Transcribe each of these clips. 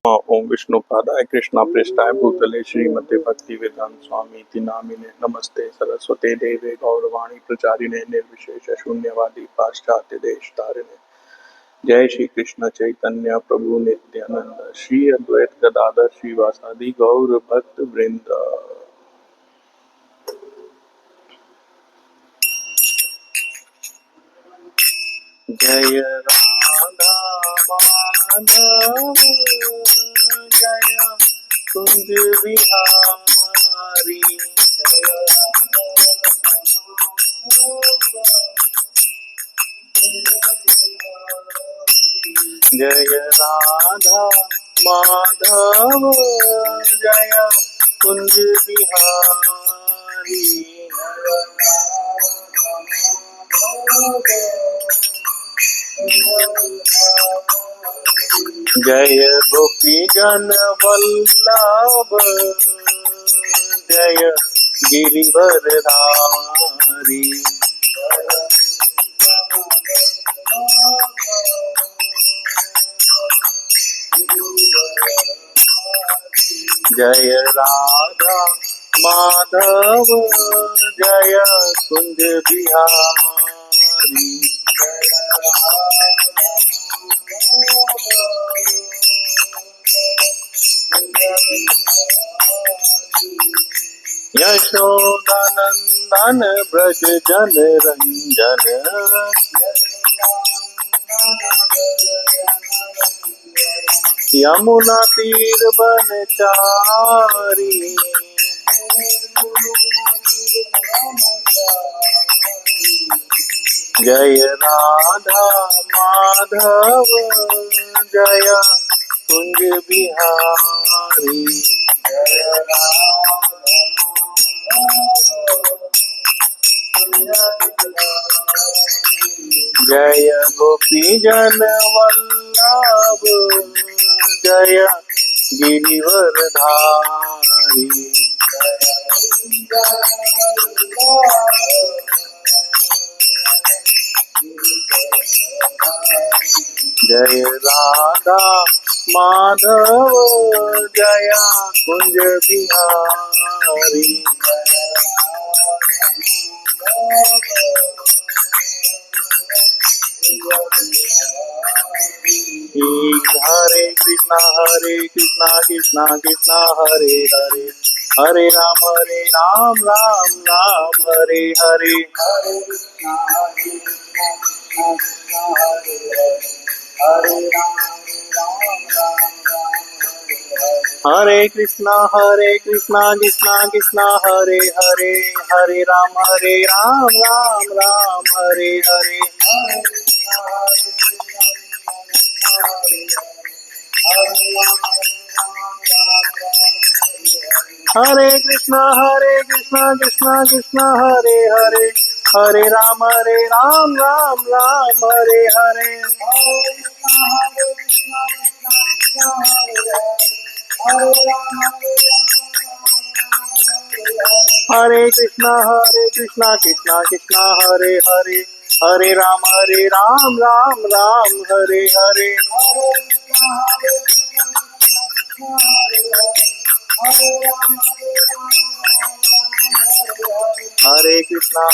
ओम विष्णुपादाय कृष्णा पृष्ठाय भूतले श्रीमते भक्ति वेदांत स्वामी इति नामिने नमस्ते सरस्वते देवे गौरवाणी प्रचारिणे निर्विशेष शून्यवादी पाश्चात्य देश तारिणे। जय श्री कृष्ण चैतन्य प्रभु नित्यानंद श्री अद्वैत गदाधर श्रीवासादि गौर भक्त वृंद। जय राधा माधव जय कुंज बिहारी जय राधा माधव जय कुंज बिहारी। जय गोपी जन वल्लभ जय गिरिवर धारी। जय राधा माधव जय कुंज बिहारी। यशोदानंदन ब्रज जन रंजन यमुना तीर बनचारी। जय राधा माधव जय कुंज बिहारी। जय गोपी जन वल्लभ जय गिरिवर धारी। जय राधा माधव जय कुंज बिहारी। हरे कृष्णा कृष्णा कृष्णा हरे हरे हरे राम राम राम हरे हरे। हरे कृष्णा कृष्णा कृष्णा हरे हरे हरे राम राम हरे हरे। हरे कृष्णा कृष्णा हरे हरे हरे राम राम हरे हरे। हरे कृष्णा कृष्णा हरे हरे हरे राम राम हरे हरे। हरे कृष्णा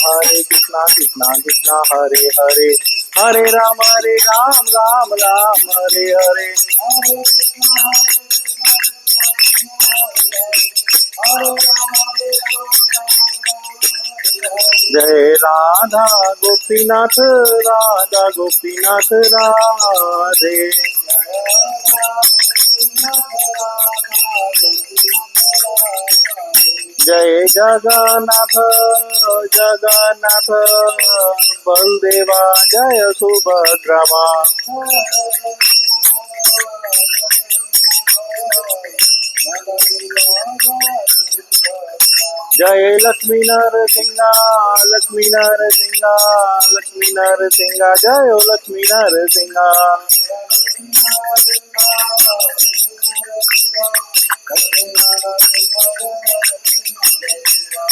कृष्णा हरे हरे हरे राम राम हरे हरे। जय राधा गोपीनाथ राधे। जय जगन्नाथ बलदेवा जय सुभद्रमा। जय लक्ष्मी नरसिंहा जय लक्ष्मी नरसिंहा।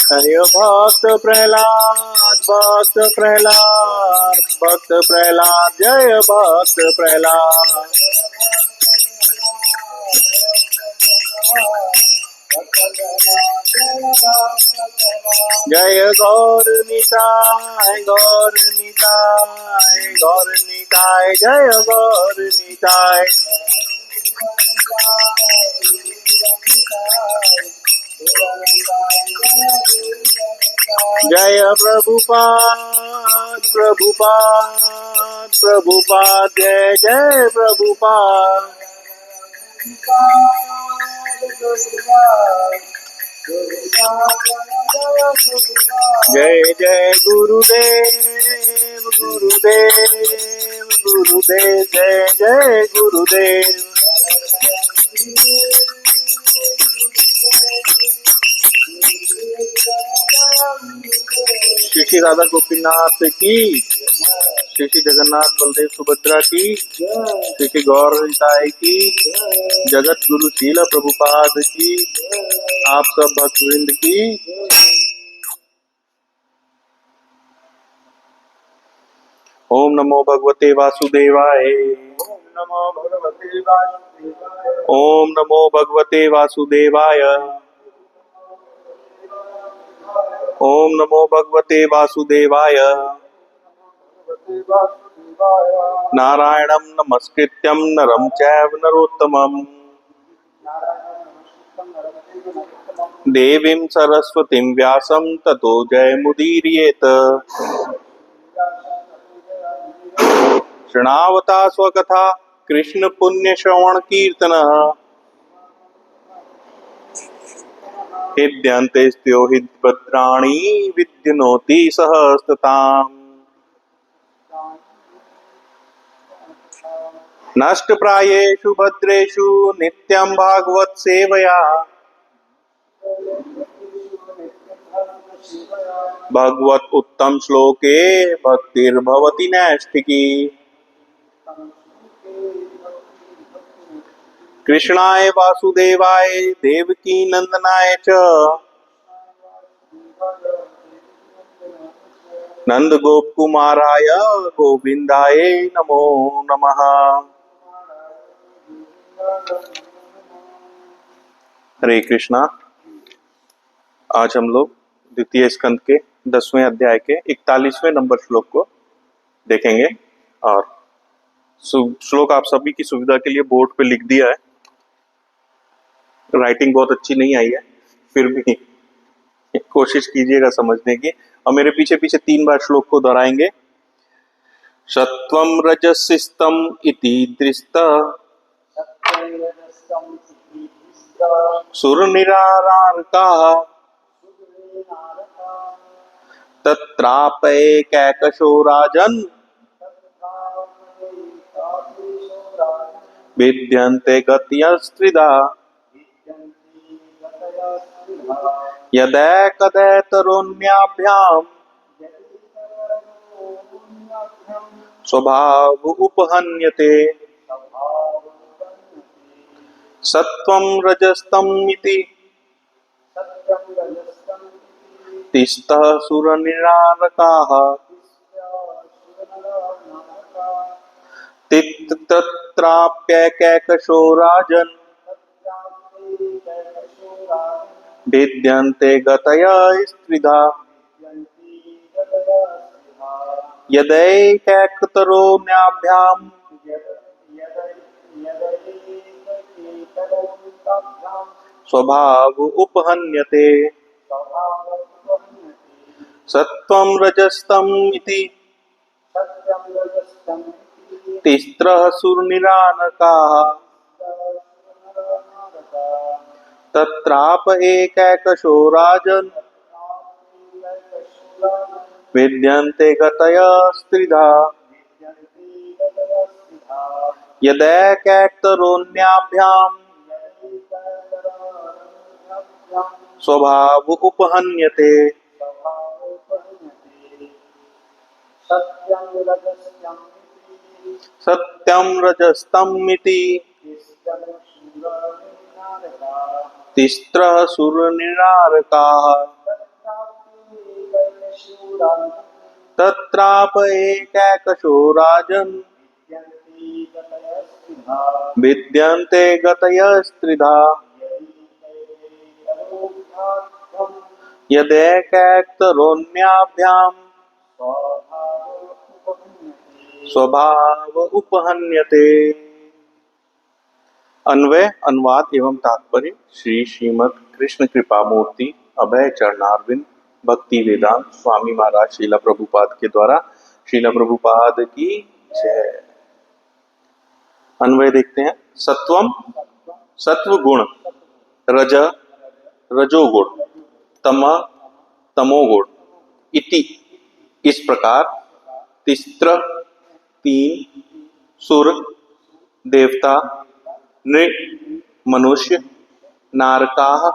हरे भक्त प्रहलाद जय भक्त प्रहलाद। जय गौर निताय गौर निताय गौर निताय जय गौर निताय। जय प्रभुपाद प्रभुपाद प्रभुपाद जय जय प्रभुपाद। जय जय गुरुदेव गुरुदेव गुरुदेव जय जय गुरुदेव। श्री श्री राधा गोपीनाथ की, श्री श्री जगन्नाथ बलदेव सुभद्रा की, श्री श्री गौर निताय की, जगत गुरु शील प्रभुपाद की, आप सब भक्तवृंद की। ओम नमो भगवते वासुदेवाय। ओम नमो भगवते वासुदेवाय। ओम नमो भगवते वासुदेवाय। ओम नमो भगवते वासुदेवाय। नारायणं नमस्कृत्यं नरं चैव नरोत्तमं देवीं सरस्वतीं व्यासं ततो जयमुदीरयेत्। शृणावता स्वकथा कृष्ण पुण्य श्रवण कीर्तनः हिद्यन्ते स्त्यो हिद्भद्राणि विद्युनोति सहस्तताम्। नष्टप्रायेषु भद्रेषु नित्यं भागवत सेवया भगवत उत्तम श्लोके भक्तिर्भवति नैष्ठिकी। कृष्णाय वासुदेवाय देवकी नंदनाय च नंद गोप कुमाराय गोविंदाय नमो नमः। हरे कृष्णा। आज हम लोग द्वितीय स्कंद के 10वें अध्याय के 41वें नंबर श्लोक को देखेंगे और श्लोक आप सभी की सुविधा के लिए बोर्ड पे लिख दिया है। राइटिंग बहुत अच्छी नहीं आई है, फिर भी कोशिश कीजिएगा समझने की। और मेरे पीछे पीछे 3 बार श्लोक को दोहराएंगे। सत्वं रजसिस्तम इति दृष्टा सुरनिरारारकाः तत्रापैकैकशो राजन् विद्यन्ते गतयस्त्रिधा यदैकदैतरोऽन्याभ्याम् स्वभाव उपहन्यते। सत्वं रजस्तम इति तिष्ठः सुरनिरारकाः तत्राप्यैकैकशो राजन् भिद्यन्ते गतया स्त्रिधा यदैकैकतरोऽन्याभ्याम् स्वभाव उपहन्यते। सत्वं रजस्तम इति तिस्रः सुरनिरारकाः तत्राप एकैकशो राजन् विद्यन्ते गतया स्त्रिधा यदैकैकतरोऽन्याभ्याम् स्वभाव उपहन्यते। सत्यं रजस्तम इति तिस्रः सुरनिरारकाः तत्राप एकैकशो राजन् विद्यन्ते गतयस्त्रिधा यदेकैक्तरोन्याभ्याम स्वभाव उपहन्यते। अन्वय, अनुवाद एवं तात्पर्य। श्री श्रीमद कृष्ण कृपा मूर्ति अभय चरणारविंद भक्ति वेदांत स्वामी महाराज शीला प्रभुपाद के द्वारा शीला प्रभुपाद की जय। अन्वय देखते हैं। सत्वम सत्व गुण, रज रजोगुण, तम तमोगुण, इति इस प्रकार, तिस्त्र तीन, सुर देवता, नृ मनुष्य, नारकाह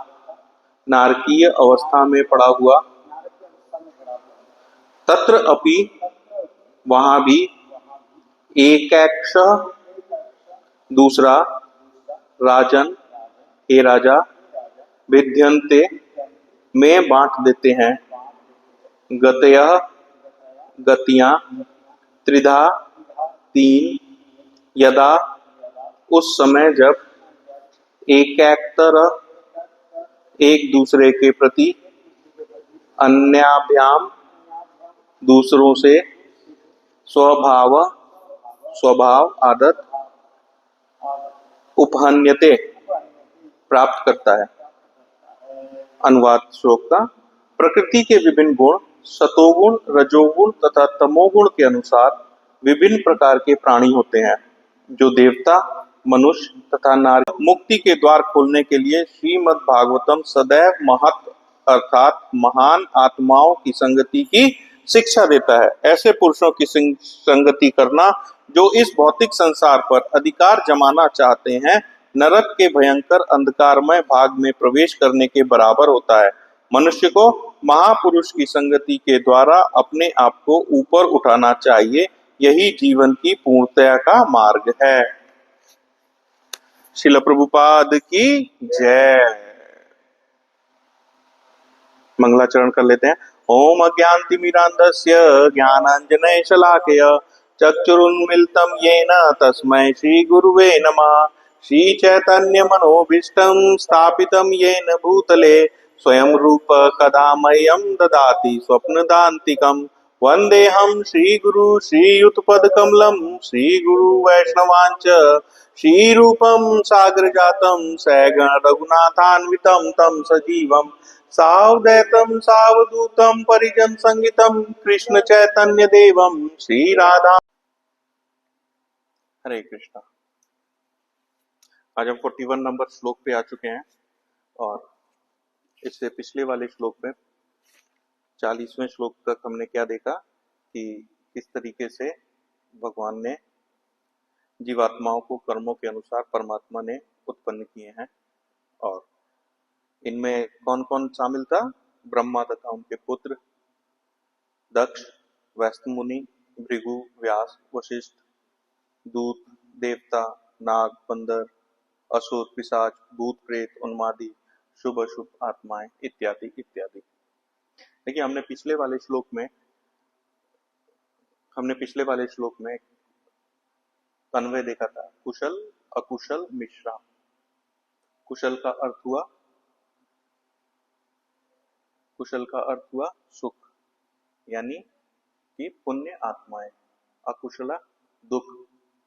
नारकीय अवस्था में पड़ा हुआ, तत्र अपि वहां भी, एकैक्ष दूसरा, राजन हे राजा, भिद्यन्ते में बांट देते हैं, गतयः गतियां, त्रिधा तीन, यदा उस समय जब, एकैक्तर एक दूसरे के प्रति, अन्याभ्याम दूसरों से, स्वभाव स्वभाव आदत, उपहन्यते प्राप्त करता है। अनुवाद श्लोक का। प्रकृति के विभिन्न गुण सतोगुण, रजोगुण तथा तमोगुण के अनुसार विभिन्न प्रकार के प्राणी होते हैं, जो देवता, मनुष्य तथा नारी मुक्ति के द्वार खोलने के लिए श्रीमद् भागवतम सदैव महत् अर्थात महान आत्माओं की संगति की शिक्षा देता है। ऐसे पुरुषों की संगति करना जो इस भौतिक संसार पर अधिकार जमाना चाहते हैं, नरक के भयंकर अंधकारमय भाग में प्रवेश करने के बराबर होता है। मनुष्य को महापुरुष की संगति के द्वारा अपने आप को ऊपर उठाना चाहिए। यही जीवन की पूर्णतया का मार्ग है। श्रील प्रभुपाद की जय। मंगलाचरण कर लेते हैं। ओम अज्ञानतिमिरान्धस्य ज्ञानाञ्जनशलाकया चक्षुरुन्मीलितं येन तस्मै श्रीगुरुवे नमः। श्रीचैतन्यमनोभीष्टं स्थापितं येन भूतले स्वयं रूप कदा मह्यं ददाति स्वप्नदान्तिकम्। वन्देऽहं श्रीगुरु श्रीयुतपदकमलं श्रीगुरु वैष्णवांच श्रीरूपं सागरजातं सगण रघुनाथान्वितं तं सजीवं सावधैतं सावधूतं परिजन संगितं कृष्ण चैतन्य देवं श्री राधा। हरे कृष्णा। आज हम 41 नंबर श्लोक पे आ चुके हैं और इससे पिछले वाले श्लोक में 40वें श्लोक तक हमने क्या देखा कि किस तरीके से भगवान ने जीवात्माओं को कर्मों के अनुसार परमात्मा ने उत्पन्न किए हैं और इनमें कौन कौन शामिल था। ब्रह्मा तथा उनके पुत्र दक्ष, वैष्णव मुनि, भृगु, व्यास, वशिष्ठ, दूत, देवता, नाग, बंदर, असुर, पिशाच, भूत, प्रेत, उन्मादी, शुभ अशुभ आत्माएं इत्यादि इत्यादि। देखिए हमने पिछले वाले श्लोक में अन्वय देखा था, कुशल अकुशल मिश्रा। कुशल का अर्थ हुआ सुख, यानी कि पुण्य आत्माएं। अकुशला दुख,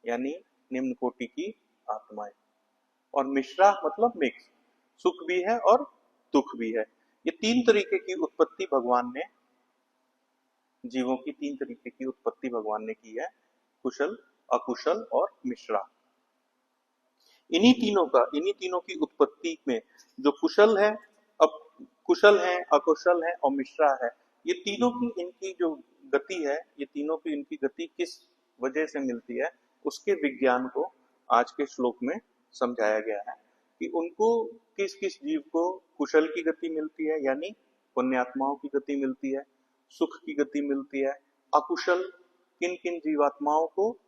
यानी निम्न कोटि की आत्माएं। और मिश्रा मतलब मिक्स, सुख भी है और दुख भी है। ये तीन तरीके की उत्पत्ति भगवान ने, जीवों की तीन तरीके की उत्पत्ति भगवान ने की है, कुशल, अकुशल और मिश्रा। इन्हीं तीनों की उत्पत्ति में जो कुशल है, अकुशल है और मिश्रा है, ये तीनों की इनकी जो गति है, ये तीनों की इनकी गति किस वजह से मिलती है, उसके विज्ञान को आज के श्लोक में समझाया गया है कि उनको किस किस जीव को कुशल की गति मिलती है, यानी पुण्यात्माओं की गति मिलती है, सुख की गति मिलती है। अकुशल किन किन जीवात्माओं को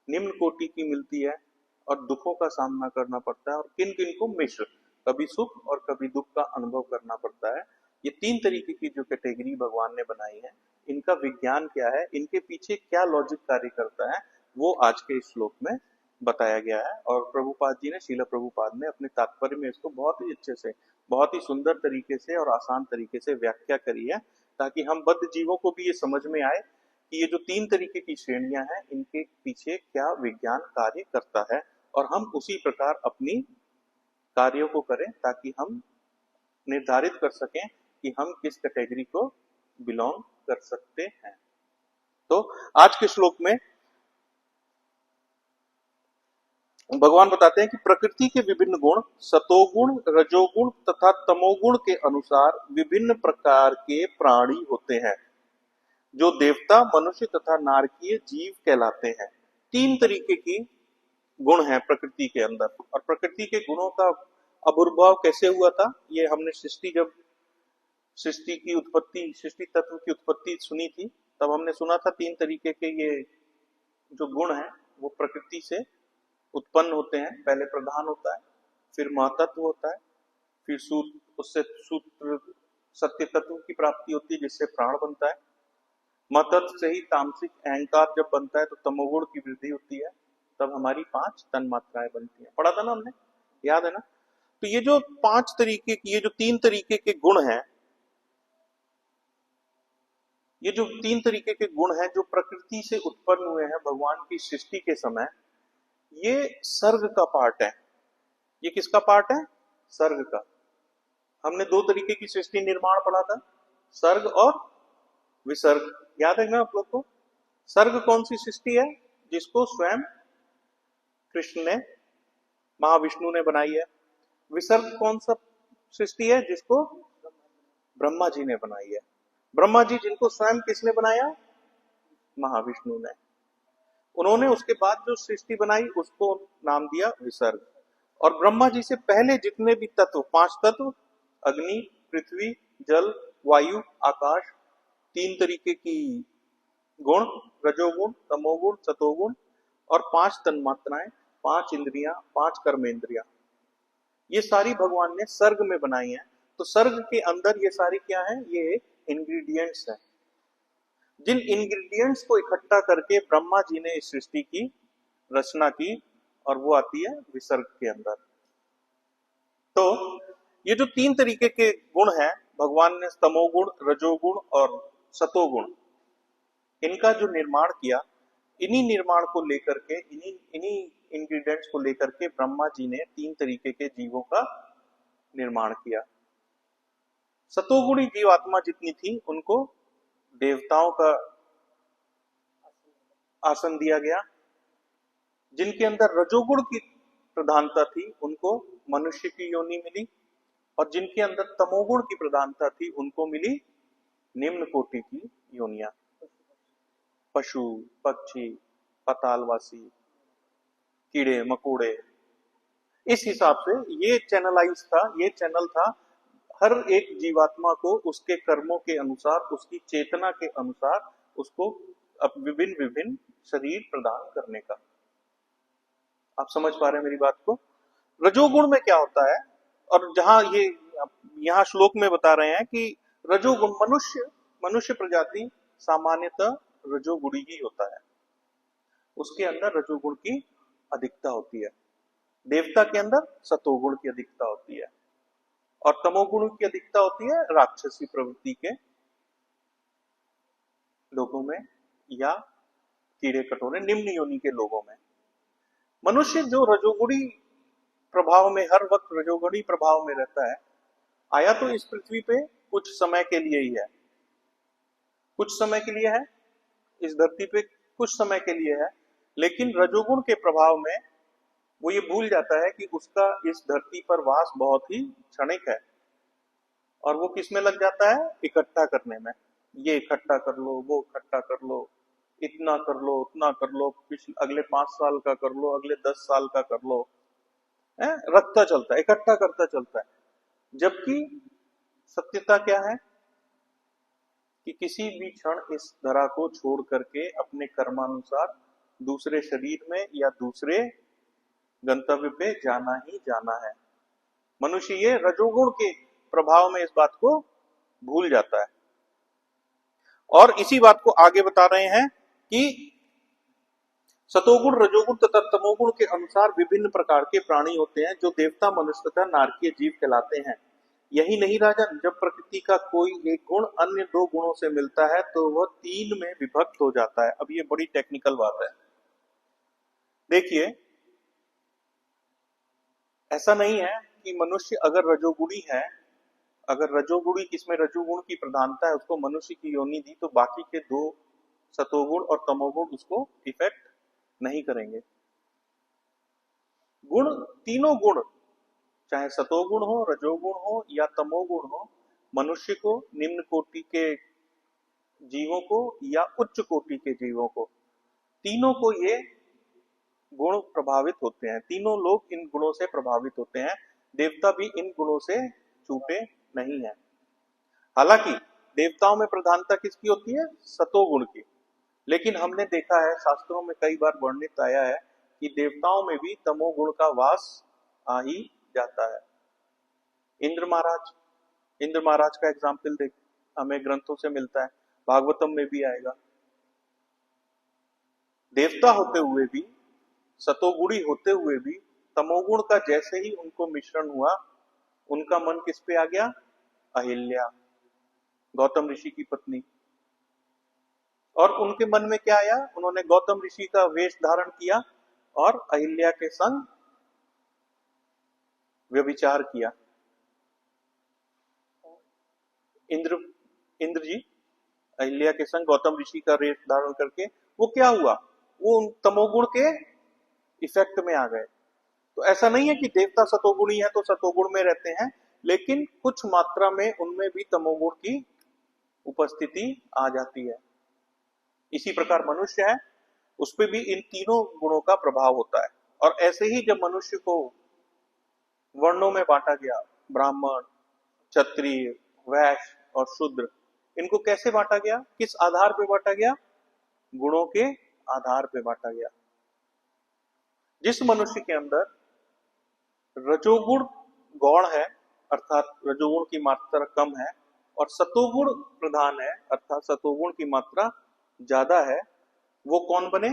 निम्न कोटि की मिलती है और दुखों का सामना करना पड़ता है, और किन किन को मिश्र, कभी सुख और कभी दुख का अनुभव करना पड़ता है। ये तीन तरीके की जो कैटेगरी भगवान ने बनाई है, इनका विज्ञान क्या है, इनके पीछे क्या लॉजिक कार्य करता है, वो आज के इस श्लोक में बताया गया है। और प्रभुपाद जी ने, शीला प्रभुपाद ने अपने तात्पर्य में इसको बहुत ही अच्छे से बहुत ही सुंदर तरीके से और आसान तरीके से व्याख्या करी है, ताकि हम बद्ध जीवों को भी ये समझ में आए कि ये जो 3 तरीके की श्रेणियां हैं, इनके पीछे क्या विज्ञान कार्य करता है, और हम उसी प्रकार अपनी कार्यों को करें, ताकि हम निर्धारित कर सकें कि हम किस कैटेगरी को बिलोंग कर सकते हैं। तो आज के श्लोक में भगवान बताते हैं कि प्रकृति के विभिन्न गुण सतोगुण, रजोगुण तथा तमोगुण के अनुसार विभिन्न प्रकार के प्राणी होते हैं, जो देवता, मनुष्य तथा नारकीय जीव कहलाते हैं। 3 तरीके की गुण हैं प्रकृति के अंदर, और प्रकृति के गुणों का आविर्भाव कैसे हुआ था, ये हमने जब सृष्टि की उत्पत्ति, सृष्टि तत्व की उत्पत्ति सुनी थी, तब हमने सुना था 3 तरीके के ये जो गुण हैं वो प्रकृति से उत्पन्न होते हैं। पहले प्रधान होता है, फिर महतत्व होता है, फिर सूत्र, उससे सूत्र सत्य तत्व की प्राप्ति होती है जिससे प्राण बनता है। महतत्व से ही तामसिक अहंकार जब बनता है तो तमोगुण की वृद्धि होती है, तब हमारी 5 तन मात्राएं बनती हैं। पढ़ा था ना हमने, याद है ना? तो ये जो 5 तरीके की, ये जो 3 तरीके के गुण हैं, ये जो 3 तरीके के गुण हैं जो प्रकृति से उत्पन्न हुए हैं भगवान की सृष्टि के समय, ये सर्ग का पार्ट है। ये किसका पार्ट है? सर्ग का। हमने 2 तरीके की सृष्टि निर्माण पढ़ा था, सर्ग और विसर्ग, याद है ना आप लोग को? सर्ग कौन सी सृष्टि है? जिसको स्वयं कृष्ण ने, महाविष्णु ने बनाई है। विसर्ग कौन सा सृष्टि है? जिसको ब्रह्मा जी ने बनाई है। ब्रह्मा जी जिनको स्वयं किसने बनाया? महाविष्णु ने। उन्होंने उसके बाद जो सृष्टि बनाई उसको नाम दिया विसर्ग। और ब्रह्मा जी से पहले जितने भी तत्व, 5 तत्व, अग्नि, पृथ्वी, जल, वायु, आकाश, 3 तरीके की गुण, रजोगुण, तमोगुण, सतोगुण, और 5 तन्मात्राएं, 5 इंद्रियां, 5 कर्मेंद्रियां, ये सारी भगवान ने सर्ग में बनाई हैं। तो सर्ग के अंदर ये सारी क्या है? ये इंग्रेडिएंट्स हैं, जिन इंग्रेडिएंट्स को इकट्ठा करके ब्रह्मा जी ने इस सृष्टि की रचना की, और वो आती है विसर्ग के अंदर। तो ये जो 3 तरीके के गुण हैं भगवान ने, तमोगुण, रजोगुण और सतोगुण, इनका जो निर्माण किया, इन्हीं निर्माण को लेकर के, इन्हीं इंग्रेडिएंट्स को लेकर के ब्रह्मा जी ने 3 तरीके के जीवों का निर्माण किया। सतोगुणी जीवात्मा जितनी थी उनको देवताओं का आसन दिया गया, जिनके अंदर रजोगुण की प्रधानता थी उनको मनुष्य की योनि मिली, और जिनके अंदर तमोगुण की प्रधानता थी उनको मिली निम्न कोटि की योनियां, पशु, पक्षी, पातालवासी, कीड़े मकोड़े। इस हिसाब से ये चैनलाइज था, ये चैनल था हर एक जीवात्मा को उसके कर्मों के अनुसार, उसकी चेतना के अनुसार उसको विभिन्न विभिन्न शरीर प्रदान करने का। आप समझ पा रहे हैं मेरी बात को? रजोगुण में क्या होता है, और जहां ये यहाँ श्लोक में बता रहे हैं कि रजोगुण, मनुष्य प्रजाति सामान्यतः रजोगुणी ही होता है, उसके अंदर रजोगुण की अधिकता होती है। देवता के अंदर सतोगुण की अधिकता होती है, और तमोगुण की अधिकता होती है राक्षसी प्रवृत्ति के लोगों में, या कीड़े कटोरे निम्न योनि के लोगों में। मनुष्य जो रजोगुणी प्रभाव में, हर वक्त रजोगुणी प्रभाव में रहता है, आया तो इस पृथ्वी पे कुछ समय के लिए ही है, कुछ समय के लिए है इस धरती पे, कुछ समय के लिए है, लेकिन रजोगुण के प्रभाव में वो ये भूल जाता है कि उसका इस धरती पर वास बहुत ही क्षणिक है, और वो किस में लग जाता है? इकट्ठा करने में। ये इकट्ठा कर लो, वो इकट्ठा कर लो, इतना कर लो, उतना कर लो, अगले 5 साल का कर लो, अगले 10 साल का कर लो, रखता चलता है, इकट्ठा करता चलता है। जबकि सत्यता क्या है कि किसी भी क्षण इस धरा को छोड़ करके अपने कर्मानुसार दूसरे शरीर में या दूसरे गंतव्य पे जाना ही जाना है। मनुष्य ये रजोगुण के प्रभाव में इस बात को भूल जाता है, और इसी बात को आगे बता रहे हैं कि सतोगुण, रजोगुण तथा तमोगुण के अनुसार विभिन्न प्रकार के प्राणी होते हैं, जो देवता, मनुष्य तथा नारकीय जीव कहलाते हैं। यही नहीं राजन, जब प्रकृति का कोई एक गुण अन्य दो गुणों से मिलता है तो वह तीन में विभक्त हो जाता है। अब ये बड़ी टेक्निकल बात है। देखिए, ऐसा नहीं है कि मनुष्य अगर रजोगुणी है, अगर रजोगुणी किसमें रजोगुण की प्रधानता है उसको मनुष्य की योनि दी, तो बाकी के दो सतोगुण और तमोगुण उसको इफेक्ट नहीं करेंगे। गुण, तीनों गुण, चाहे सतोगुण हो, रजोगुण हो या तमोगुण हो, मनुष्य को, निम्न कोटि के जीवों को या उच्च कोटि के जीवों को, तीनों को ये गुण प्रभावित होते हैं। तीनों लोग इन गुणों से प्रभावित होते हैं। देवता भी इन गुणों से छूटे नहीं है। हालांकि देवताओं में प्रधानता किसकी होती है? सतोगुण की। लेकिन हमने देखा है, शास्त्रों में कई बार वर्णित आया है कि देवताओं में भी तमोगुण का वास आ ही जाता है। इंद्र महाराज, इंद्र महाराज का एग्जाम्पल देख, हमें ग्रंथों से मिलता है, भागवतम में भी आएगा। देवता होते हुए भी, सतोगुणी होते हुए भी, तमोगुण का जैसे ही उनको मिश्रण हुआ, उनका मन किस पे आ गया? अहिल्या, गौतम ऋषि की पत्नी। और उनके मन में क्या आया? उन्होंने गौतम ऋषि का वेश धारण किया और अहिल्या के संग व्यभिचार किया। इंद्र जी अहिल्या के संग गौतम ऋषि का वेश धारण करके वो क्या हुआ? वो उन तमोगुण के इफेक्ट में आ गए। तो ऐसा नहीं है कि देवता सतोगुणी है तो सतोगुण में रहते हैं, लेकिन कुछ मात्रा में उनमें भी तमोगुण की उपस्थिति आ जाती है। इसी प्रकार मनुष्य है, उस पर भी इन तीनों गुणों का प्रभाव होता है। और ऐसे ही जब मनुष्य को वर्णों में बांटा गया, ब्राह्मण, क्षत्रिय, वैश्य और शूद्र, इनको कैसे बांटा गया? किस आधार पे बांटा गया? गुणों के आधार पे बांटा गया। जिस मनुष्य के अंदर रजोगुण गौण है, अर्थात रजोगुण की मात्रा कम है, और सतोगुण प्रधान है, अर्थात सतोगुण की मात्रा ज्यादा है, वो कौन बने?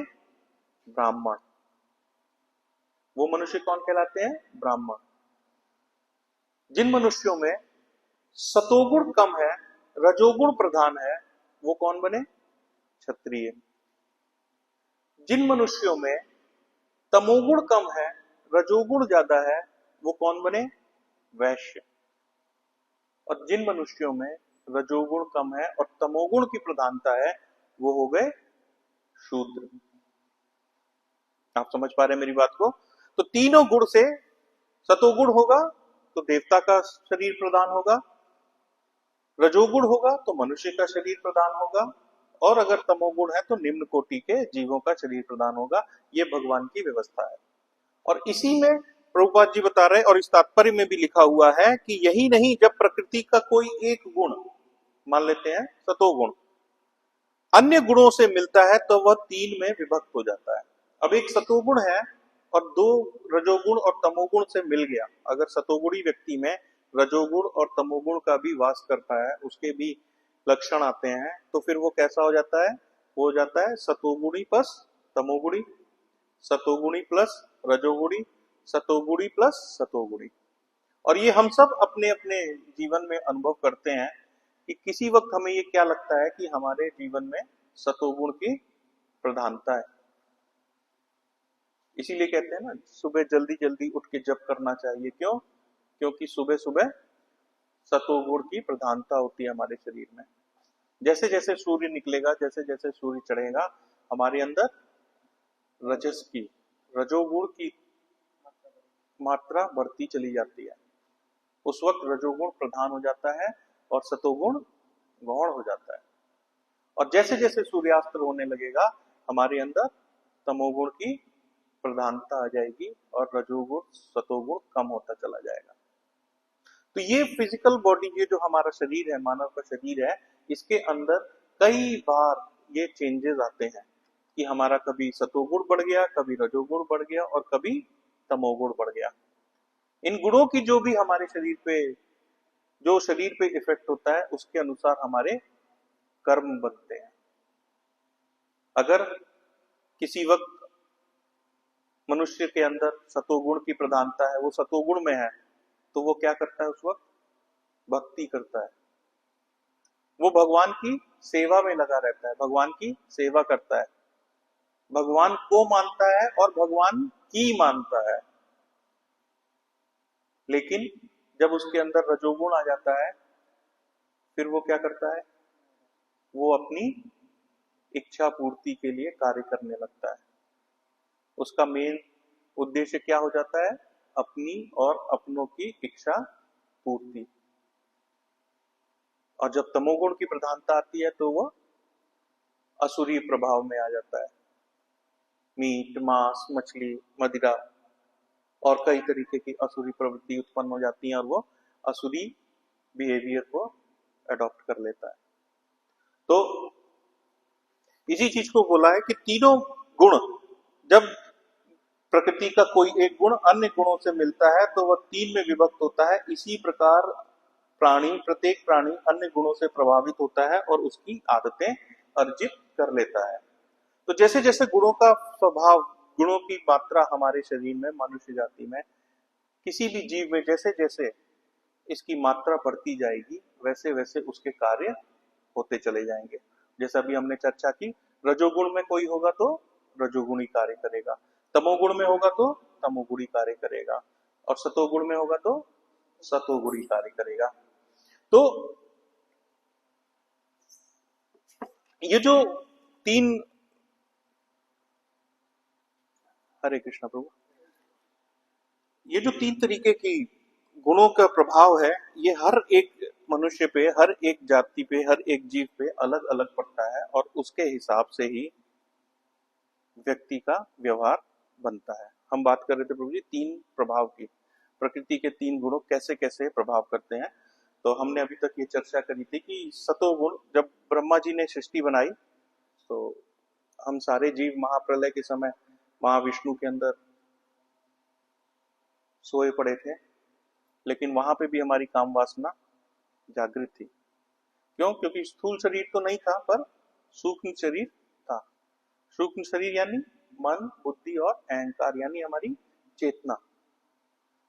ब्राह्मण। वो मनुष्य कौन कहलाते हैं? ब्राह्मण। जिन मनुष्यों में सतोगुण कम है, रजोगुण प्रधान है, वो कौन बने? क्षत्रिय। जिन मनुष्यों में तमोगुण कम है, रजोगुण ज्यादा है, वो कौन बने? वैश्य। और जिन मनुष्यों में रजोगुण कम है और तमोगुण की प्रधानता है, वो हो गए शूद्र। आप समझ पा रहे हैं मेरी बात को? तो तीनों गुण से, सतोगुण होगा तो देवता का शरीर प्रदान होगा, रजोगुण होगा तो मनुष्य का शरीर प्रदान होगा, और अगर तमोगुण है तो निम्न कोटि के जीवों का शरीर प्रदान होगा। ये भगवान की व्यवस्था है। और इसी में प्रभुपाद जी बता रहे हैं, और इस तात्पर्य में भी लिखा हुआ है कि यही नहीं, जब प्रकृति का कोई एक गुण, मान लेते हैं सतोगुण, अन्य गुणों से मिलता है तो वह तीन में विभक्त हो जाता है। अब एक सतोगुण है और दो रजोगुण और तमोगुण से मिल गया। अगर सतोगुणी व्यक्ति में रजोगुण और तमोगुण का भी वास करता है, उसके भी लक्षण आते हैं, तो फिर वो कैसा हो जाता है? वो हो जाता है सतोगुणी प्लस तमोगुणी, सतोगुणी प्लस रजोगुणी, सतोगुणी प्लस सतोगुणी। और ये हम सब अपने अपने जीवन में अनुभव करते हैं कि किसी वक्त हमें ये क्या लगता है कि हमारे जीवन में सतोगुण की प्रधानता है। इसीलिए कहते हैं ना, सुबह जल्दी जल्दी उठ के जप करना चाहिए। क्यों? क्योंकि सुबह सुबह सतोगुण की प्रधानता होती है हमारे शरीर में। जैसे जैसे सूर्य निकलेगा, जैसे जैसे सूर्य चढ़ेगा, हमारे अंदर रजस की, रजोगुण की मात्रा बढ़ती चली जाती है। उस वक्त रजोगुण प्रधान हो जाता है और सतोगुण गौण हो जाता है। और जैसे जैसे सूर्यास्त होने लगेगा, हमारे अंदर तमोगुण की प्रधानता आ जाएगी और रजोगुण सतोगुण कम होता चला जाएगा। तो ये फिजिकल बॉडी, ये जो हमारा शरीर है, मानव का शरीर है, इसके अंदर कई बार ये चेंजेस आते हैं कि हमारा कभी सतोगुण बढ़ गया, कभी रजोगुण बढ़ गया और कभी तमोगुण बढ़ गया। इन गुणों की जो भी हमारे शरीर पे, जो शरीर पे इफेक्ट होता है, उसके अनुसार हमारे कर्म बनते हैं। अगर किसी वक्त मनुष्य के अंदर सतोगुण की प्रधानता है, वो सतोगुण में है, तो वो क्या करता है उस वक्त? भक्ति करता है, वो भगवान की सेवा में लगा रहता है, भगवान की सेवा करता है, भगवान को मानता है और भगवान की मानता है। लेकिन जब उसके अंदर रजोगुण आ जाता है, फिर वो क्या करता है, वो अपनी इच्छा पूर्ति के लिए कार्य करने लगता है। उसका मेन उद्देश्य क्या हो जाता है, अपनी और अपनों की इच्छा पूर्ति। और जब तमोगुण की प्रधानता आती है तो वो असुरी प्रभाव में आ जाता है। मीट, मांस, मछली, मदिरा और कई तरीके की असुरी प्रवृत्ति उत्पन्न हो जाती है और वो असुरी बिहेवियर को अडॉप्ट कर लेता है। तो इसी चीज को बोला है कि तीनों गुण, जब प्रकृति का कोई एक गुण अन्य गुणों से मिलता है तो वह तीन में विभक्त होता है। इसी प्रकार प्रत्येक प्राणी अन्य गुणों से प्रभावित होता है और उसकी आदतें अर्जित कर लेता है। तो जैसे जैसे गुणों का स्वभाव, गुणों की मात्रा हमारे शरीर में, मनुष्य जाति में, किसी भी जीव में जैसे जैसे इसकी मात्रा बढ़ती जाएगी, वैसे वैसे उसके कार्य होते चले जाएंगे। जैसा भी हमने चर्चा की, रजोगुण में कोई होगा तो रजोगुणी कार्य करेगा, तमोगुण में होगा तो तमोगुणी कार्य करेगा, और सतोगुण में होगा तो सतोगुणी कार्य करेगा। तो ये जो तीन, हरे कृष्णा प्रभु, ये जो तीन तरीके की गुणों का प्रभाव है, ये हर एक मनुष्य पे, हर एक जाति पे, हर एक जीव पे अलग अलग पड़ता है और उसके हिसाब से ही व्यक्ति का व्यवहार बनता है। हम बात कर रहे थे प्रभु जी तीन प्रभाव की, प्रकृति के तीन गुणों कैसे कैसे प्रभाव करते हैं। तो हमने अभी तक ये चर्चा करी थी कि सतोगुण, जब ब्रह्मा जी ने सृष्टि बनाई तो हम सारे जीव महाप्रलय के समय महाविष्णु के अंदर सोए पड़े थे, लेकिन वहां पे भी हमारी काम वासना जागृत थी। क्यों? क्योंकि स्थूल शरीर तो नहीं था पर सूक्ष्म शरीर था। सूक्ष्म शरीर यानी मन, बुद्धि और अहंकार, यानी हमारी चेतना।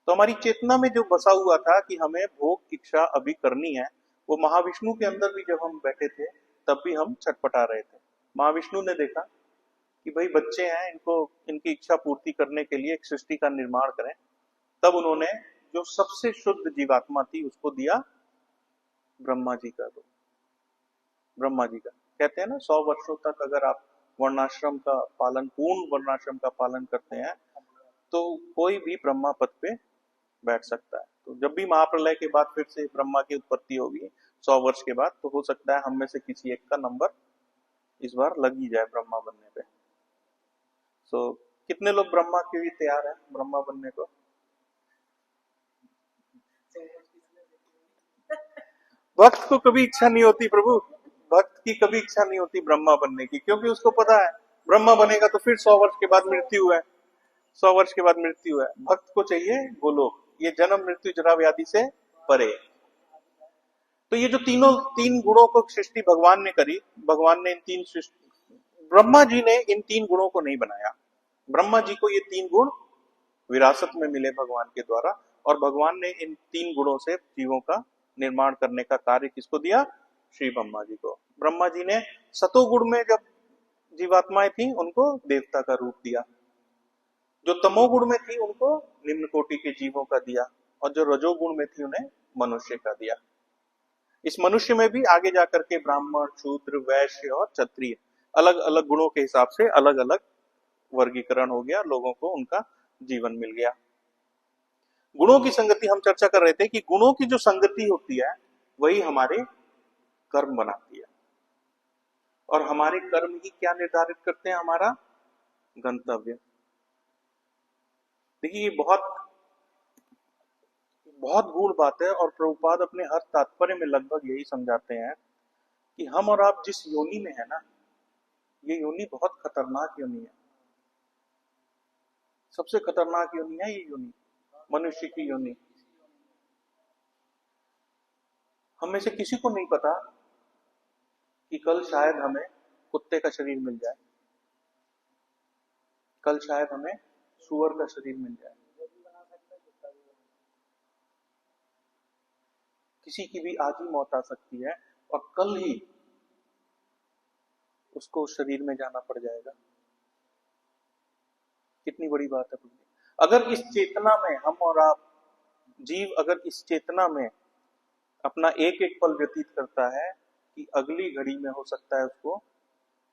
तो हमारी चेतना में जो बसा हुआ था कि हमें भोग इच्छा अभी करनी है, वो महाविष्णु के अंदर भी जब हम बैठे थे तब भी हम छटपटा रहे थे। महाविष्णु ने देखा कि भाई बच्चे हैं, इनको इनकी इच्छा पूर्ति करने के लिए एक सृष्टि का निर्माण करें। तब उन्होंने जो सबसे शुद्ध जीवात्मा थी उसको दिया ब्रह्मा जी का। तो ब्रह्मा जी का कहते हैं ना, 100 वर्षों तक अगर आप वर्णाश्रम का पालन, पूर्ण वर्णाश्रम का पालन करते हैं तो कोई भी ब्रह्मा पद पे बैठ सकता है। तो जब भी महाप्रलय के बाद फिर से ब्रह्मा की उत्पत्ति होगी 100 वर्ष के बाद, तो हो सकता है हम में से किसी एक का नंबर इस बार लग ही जाए ब्रह्मा बनने पे। तो कितने लोग ब्रह्मा के लिए तैयार हैं, ब्रह्मा बनने को? भक्त को कभी इच्छा नहीं होती प्रभु, भक्त की कभी इच्छा नहीं होती ब्रह्मा बनने की, क्योंकि उसको पता है ब्रह्मा बनेगा तो फिर 100 वर्ष के बाद मृत्यु है, 100 वर्ष के बाद मृत्यु है। भक्त को चाहिए गोलोक, ये जन्म मृत्यु जरा व्याधि से परे। तो ये जो तीन गुणों को सृष्टि भगवान ने करी, भगवान ने इन तीन ब्रह्मा जी ने इन तीन गुणों को नहीं बनाया। ब्रह्मा जी को ये तीन गुण विरासत में मिले भगवान के द्वारा, और भगवान ने इन तीन गुणों से जीवों का निर्माण करने का कार्य किसको दिया? श्री ब्रह्मा जी को। ब्रह्मा जी ने सतोगुण में जब जीवात्माएं थी उनको देवता का रूप दिया, जो तमोगुण में थी उनको निम्न कोटि के जीवों का दिया, और जो रजोगुण में थी उन्हें मनुष्य का दिया। इस मनुष्य में भी आगे जाकर के ब्राह्मण, शूद्र, वैश्य और क्षत्रिय अलग अलग गुणों के हिसाब से अलग अलग वर्गीकरण हो गया, लोगों को उनका जीवन मिल गया। गुणों की संगति हम चर्चा कर रहे थे कि गुणों की जो संगति होती है वही हमारे कर्म बनाती है, और हमारे कर्म ही क्या निर्धारित करते हैं? हमारा गंतव्य। देखिए ये बहुत बहुत गूढ़ बात है, और प्रभुपाद अपने हर तात्पर्य में लगभग यही समझाते हैं कि हम और आप जिस योनि में है ना, ये योनि बहुत खतरनाक योनि है। सबसे खतरनाक योनि है ये योनि, मनुष्य की योनि। हम में से किसी को नहीं पता कि कल शायद हमें कुत्ते का शरीर मिल जाए, कल शायद हमें सुअर का शरीर मिल जाए। किसी की भी आज ही मौत आ सकती है और कल ही उसको शरीर में जाना पड़ जाएगा। कितनी बड़ी बात है। अगर इस चेतना में हम और आप जीव अगर इस चेतना में अपना एक एक पल व्यतीत करता है कि अगली घड़ी में हो सकता है उसको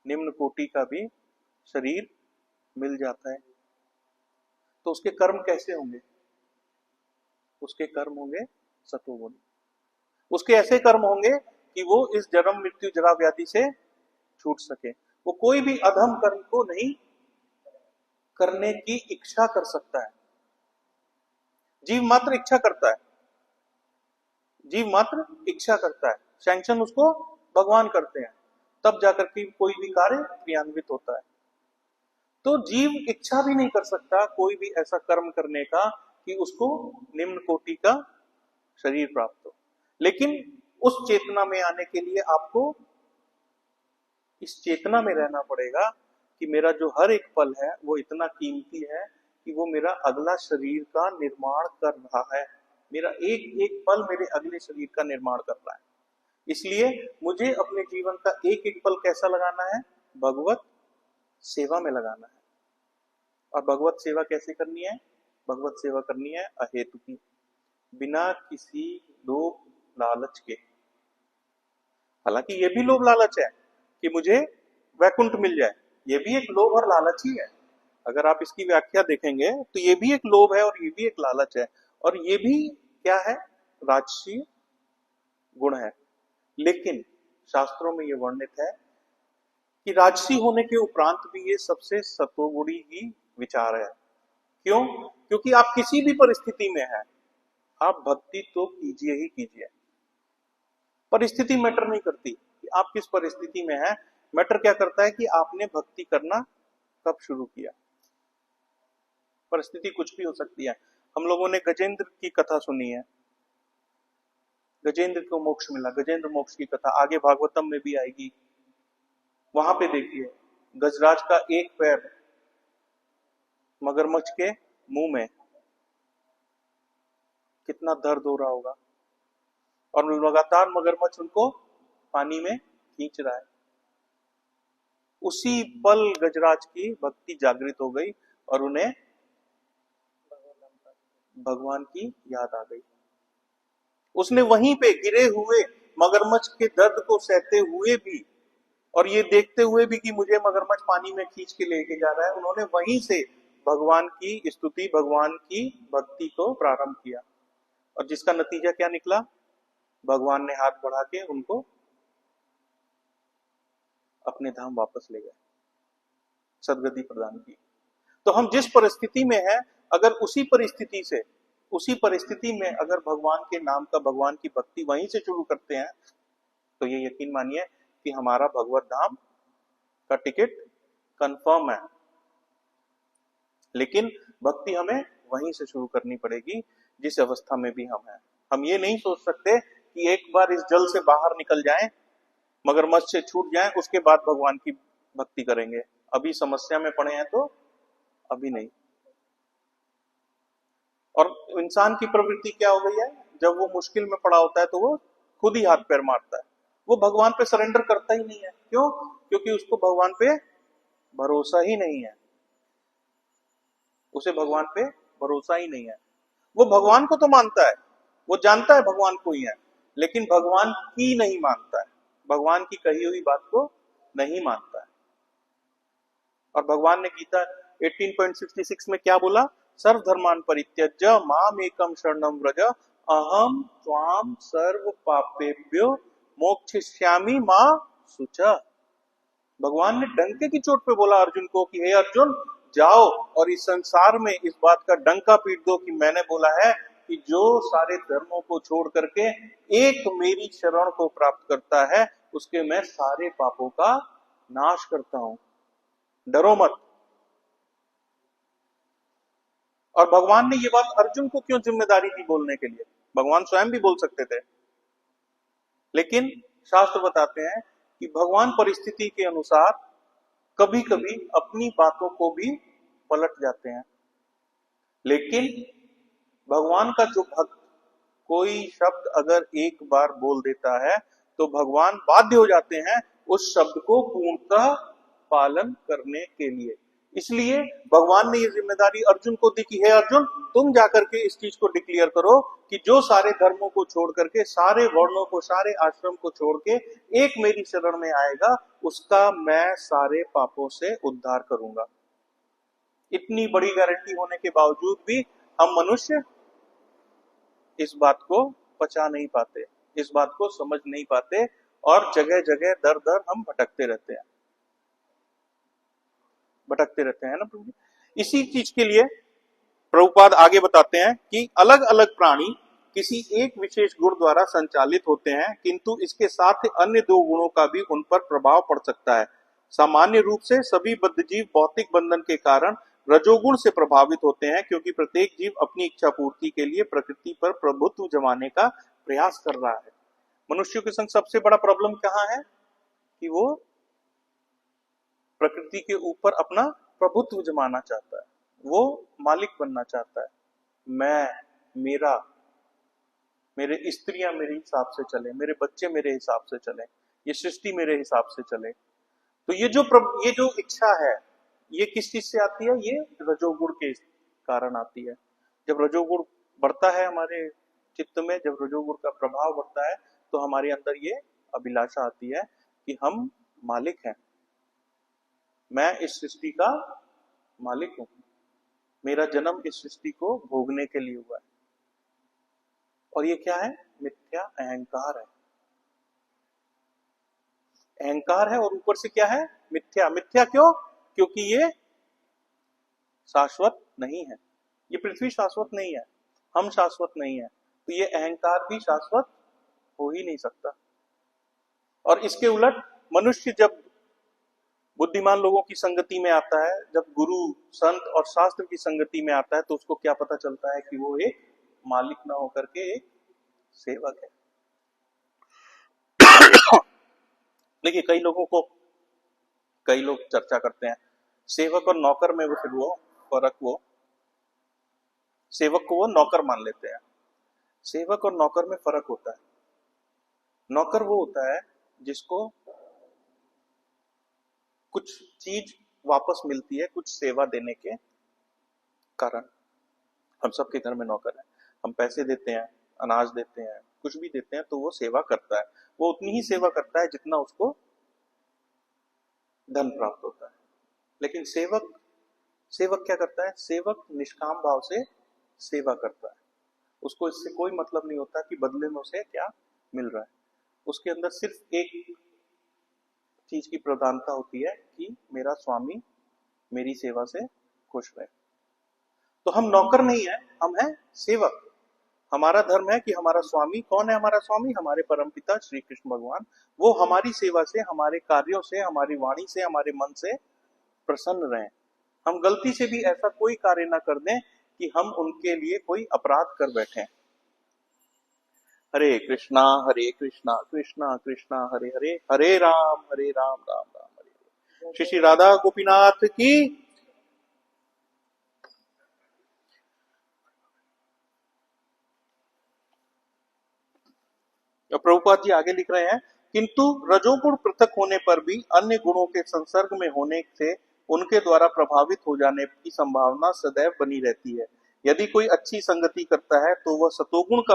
निम्न कोटि का भी शरीर मिल जाता है, तो उसके कर्म कैसे होंगे? उसके कर्म होंगे सतोगुण। उसके ऐसे कर्म होंगे कि वो इस जन्म मृत्यु जरा व्याधि से छूट सके। वो कोई भी अधम कर्म को नहीं करने की इच्छा कर सकता है। जीव मात्र इच्छा करता है, जीव मात्र इच्छा करता है, सैंक्शन उसको भगवान करते हैं, तब जाकर के कोई भी कार्य क्रियान्वित होता है। तो जीव इच्छा भी नहीं कर सकता कोई भी ऐसा कर्म करने का कि उसको निम्न कोटि का शरीर प्राप्त हो। लेकिन उस चेतना में आने के लिए आपको इस चेतना में रहना पड़ेगा कि मेरा जो हर एक पल है वो इतना कीमती है कि वो मेरा अगला शरीर का निर्माण कर रहा है। मेरा एक एक पल मेरे अगले शरीर का निर्माण कर रहा है। इसलिए मुझे अपने जीवन का एक एक पल कैसा लगाना है? भगवत सेवा में लगाना है। और भगवत सेवा कैसे करनी है? भगवत सेवा करनी है अहेतु की, बिना किसी लोभ लालच के। हालांकि ये भी लोभ लालच है कि मुझे वैकुंठ मिल जाए, ये भी एक लोभ और लालच ही है। अगर आप इसकी व्याख्या देखेंगे तो ये भी एक लोभ है और ये भी एक लालच है, और ये भी क्या है? राजसी गुण है। लेकिन शास्त्रों में ये वर्णित है कि राजसी होने के उपरांत भी ये सबसे सतोगुणी ही विचार है। क्यों? क्योंकि आप किसी भी परिस्थिति में हैं, आप भक्ति तो कीजिए ही कीजिए। परिस्थिति मैटर नहीं करती कि आप किस परिस्थिति में हैं, मैटर क्या करता है कि आपने भक्ति करना कब शुरू किया। परिस्थिति कुछ भी हो सकती है। हम लोगों ने गजेंद्र की कथा सुनी है, गजेंद्र को मोक्ष मिला, गजेंद्र मोक्ष की कथा आगे भागवतम में भी आएगी। वहां पे देखिए गजराज का एक पैर मगरमच्छ के मुंह में, कितना दर्द हो रहा होगा, और लगातार मगरमच्छ उनको पानी में खींच रहा है। उसी पल गजराज की भक्ति जागृत हो गई और उन्हें भगवान की याद आ गई। उसने वहीं पे गिरे हुए मगरमच्छ के दर्द को सहते हुए भी और ये देखते हुए भी कि मुझे मगरमच्छ पानी में खींच के लेके जा रहा है, उन्होंने वहीं से भगवान की स्तुति, भगवान की भक्ति को प्रारंभ किया। और जिसका नतीजा क्या निकला? भगवान ने हाथ बढ़ा के उनको अपने धाम वापस ले गए, सदगति प्रदान की। तो हम जिस परिस्थिति में हैं, अगर उसी परिस्थिति में अगर भगवान के नाम का, भगवान की भक्ति वहीं से शुरू करते हैं, तो ये यकीन मानिए कि हमारा भगवत धाम का टिकट कंफर्म है। लेकिन भक्ति हमें वहीं से शुरू करनी पड़ेगी जिस अवस्था में भी हम हैं। हम ये नहीं सोच सकते कि एक बार इस जल से बाहर निकल जाएं, मगरमच्छ से छूट जाएं, उसके बाद भगवान की भक्ति करेंगे। अभी समस्या में पड़े हैं तो अभी नहीं। और इंसान की प्रवृत्ति क्या हो गई है? जब वो मुश्किल में पड़ा होता है तो वो खुद ही हाथ पैर मारता है, वो भगवान पे सरेंडर करता ही नहीं है। क्यों? क्योंकि उसको भगवान पे भरोसा ही नहीं है। उसे भगवान पे भरोसा ही नहीं है। वो भगवान को तो मानता है, वो जानता है भगवान को ही है, लेकिन भगवान की नहीं मानता है, भगवान की कही हुई बात को नहीं मानता है। और भगवान ने गीता 18.66 में क्या बोला? सर्वधर्मान परित्यज्य माम एकम शरणम व्रज अहम त्वाम सर्व पापेभ्यो मोक्षयिष्यामि मा शुचः। भगवान ने डंके की चोट पे बोला अर्जुन को कि हे अर्जुन, जाओ और इस संसार में इस बात का डंका पीट दो कि मैंने बोला है कि जो सारे धर्मों को छोड़ करके एक मेरी शरण को प्राप्त करता है उसके मैं सारे पापों का नाश करता हूं, डरो मत। और भगवान ने ये बात अर्जुन को क्यों जिम्मेदारी दी बोलने के लिए? भगवान स्वयं भी बोल सकते थे, लेकिन शास्त्र बताते हैं कि भगवान परिस्थिति के अनुसार कभी कभी अपनी बातों को भी पलट जाते हैं। लेकिन भगवान का जो भक्त कोई शब्द अगर एक बार बोल देता है तो भगवान बाध्य हो जाते हैं उस शब्द को पूर्णतः पालन करने के लिए। इसलिए भगवान ने ये जिम्मेदारी अर्जुन को दी कि हे अर्जुन, तुम जाकर के इस चीज को डिक्लेयर करो कि जो सारे धर्मों को छोड़ करके, सारे वर्णों को, सारे आश्रम को छोड़ के एक मेरी शरण में आएगा, उसका मैं सारे पापों से उद्धार करूंगा। इतनी बड़ी गारंटी होने के बावजूद भी हम मनुष्य इस बात को पचा नहीं पाते, इस बात को समझ नहीं पाते और जगह जगह दर दर हम भटकते रहते हैं, ना प्रभु जी। इसी चीज के लिए प्रभुपाद आगे बताते हैं कि अलग अलग प्राणी किसी एक विशेष गुण द्वारा संचालित होते हैं, किंतु इसके साथ अन्य दो गुणों का भी उन पर प्रभाव पड़ सकता है। सामान्य रूप से सभी बद्धजीव भौतिक बंधन के कारण रजोगुण से प्रभावित होते हैं, क्योंकि प्रत्येक जीव अपनी इच्छा पूर्ति के लिए प्रकृति पर प्रभुत्व जमाने का प्रयास कर रहा है। मनुष्यों के संग सबसे बड़ा प्रॉब्लम कहाँ है कि वो प्रकृति के ऊपर अपना प्रभुत्व जमाना चाहता है, वो मालिक बनना चाहता है। मैं, मेरा, मेरे स्त्रियां मेरे हिसाब से चले, मेरे बच्चे मेरे हिसाब से चले, ये सृष्टि मेरे हिसाब से चले। तो ये जो इच्छा है, ये किस चीज से आती है? ये रजोगुण के कारण आती है। जब रजोगुण बढ़ता है हमारे चित्त में, जब रजोगुण का प्रभाव बढ़ता है, तो हमारे अंदर ये अभिलाषा आती है कि हम मालिक हैं, मैं इस सृष्टि का मालिक हूं, मेरा जन्म इस सृष्टि को भोगने के लिए हुआ है। और ये क्या है? मिथ्या अहंकार है। अहंकार है और ऊपर से क्या है? मिथ्या। मिथ्या क्यों? क्योंकि ये शाश्वत नहीं है, ये पृथ्वी शाश्वत नहीं है, हम शाश्वत नहीं है, तो ये अहंकार भी शाश्वत हो ही नहीं सकता। और इसके उलट मनुष्य जब बुद्धिमान लोगों की संगति में आता है, जब गुरु, संत और शास्त्र की संगति में आता है, तो उसको क्या पता चलता है कि वो एक मालिक ना होकर के एक सेवक है। देखिए कई लोग चर्चा करते हैं सेवक और नौकर में, वो फिर वो फर्क, वो सेवक को वो नौकर मान लेते हैं। सेवक और नौकर में फर्क होता है। नौकर वो होता है जिसको कुछ चीज वापस मिलती है, कुछ सेवा देने के कारण। हम सबके घर में नौकर है, हम पैसे देते हैं, अनाज देते हैं, कुछ भी देते हैं, तो वो सेवा करता है। वो उतनी ही सेवा करता है जितना उसको धन प्राप्त होता है। लेकिन सेवक क्या करता है? सेवक निष्काम भाव से सेवा करता है। उसको इससे कोई मतलब नहीं होता कि बदले में उसे क्या मिल रहा है। उसके अंदर सिर्फ एक चीज की प्रधानता होती है कि मेरा स्वामी मेरी सेवा से खुश रहे। तो हम नौकर नहीं है, हम हैं सेवक। हमारा धर्म है कि हमारा स्वामी कौन है? हमारा स्वामी हमारे परमपिता श्री कृष्ण भगवान। वो हमारी सेवा से, हमारे कार्यों से, हमारी वाणी से, हमारे मन से प्रसन्न रहें। हम गलती से भी ऐसा कोई कार्य ना कर दें कि हम उनके लिए कोई अपराध कर बैठे। हरे कृष्णा कृष्णा कृष्णा हरे हरे, हरे राम राम राम हरे हरे। श्री श्री राधा गोपीनाथ की। प्रभुपाद जी आगे लिख रहे हैं, किंतु रजोगुण पृथक होने पर भी अन्य गुणों के संसर्ग में होने से उनके द्वारा प्रभावित हो जाने की संभावना सदैव बनी रहती है। यदि कोई अच्छी संगति करता है तो वह सतोगुण का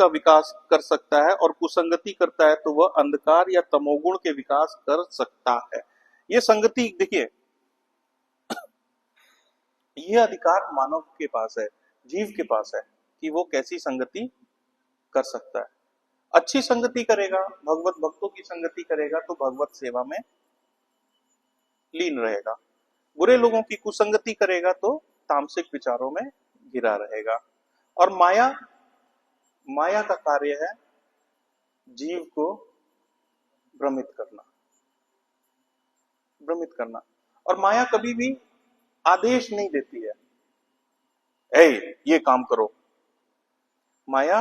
विकास कर सकता है, और कुसंगति करता है तो वह अंधकार या तमोगुण के विकास कर सकता है। ये संगति, देखिए, ये अधिकार मानव के पास है, जीव के पास है कि वो कैसी संगति कर सकता है। अच्छी संगति करेगा, भगवत भक्तों की संगति करेगा, तो भगवत सेवा में लीन रहेगा। बुरे लोगों की कुसंगति करेगा तो तामसिक विचारों में घिरा रहेगा। और माया का कार्य है जीव को भ्रमित करना। और माया कभी भी आदेश नहीं देती है, ए ये काम करो। माया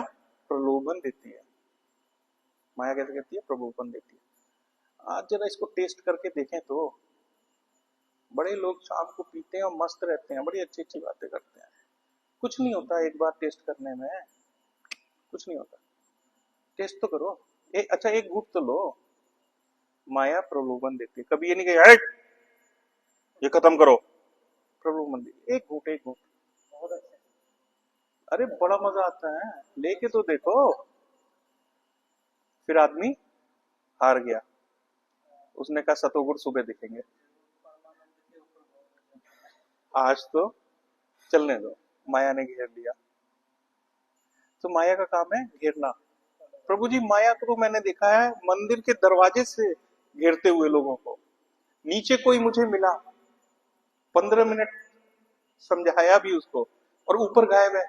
प्रलोभन देती है। माया कैसे कहती है? प्रलोभन देती है। आज जरा इसको टेस्ट करके देखें तो बड़े लोग शाम को पीते हैं और मस्त रहते हैं, बड़ी अच्छी अच्छी बातें करते हैं। कुछ नहीं होता एक बार टेस्ट करने में, कुछ नहीं होता। टेस्ट तो करो। अच्छा एक घूंट तो लो। माया प्रलोभन देती है, कभी ये नहीं कहे "हट, ये खत्म करो"। प्रलोभन देती, एक घूंट, एक घूंट। अरे बड़ा मजा आता है, लेके तो देखो। फिर आदमी हार गया, उसने कहा सतोगुण सुबह दिखेंगे। आज तो चलने दो, माया ने घेर लिया। तो माया का काम है घेरना। प्रभु जी माया को तो मैंने देखा है मंदिर के दरवाजे से घेरते हुए लोगों को। नीचे कोई मुझे मिला, 15 मिनट समझाया भी उसको, और ऊपर गायब है।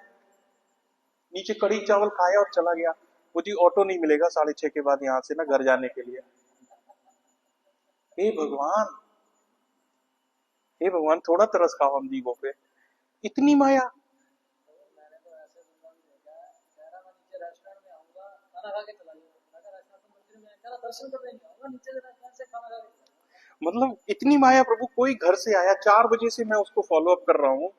नीचे कढ़ी चावल खाया और चला गया। वो जी ऑटो नहीं मिलेगा 6:30 के बाद यहाँ से ना घर जाने के लिए। हे भगवान, हे भगवान, थोड़ा तरस खाओ हम जीवों पे, इतनी माया। मतलब इतनी माया प्रभु, कोई घर से आया 4 बजे से मैं उसको फॉलो अप कर रहा हूँ,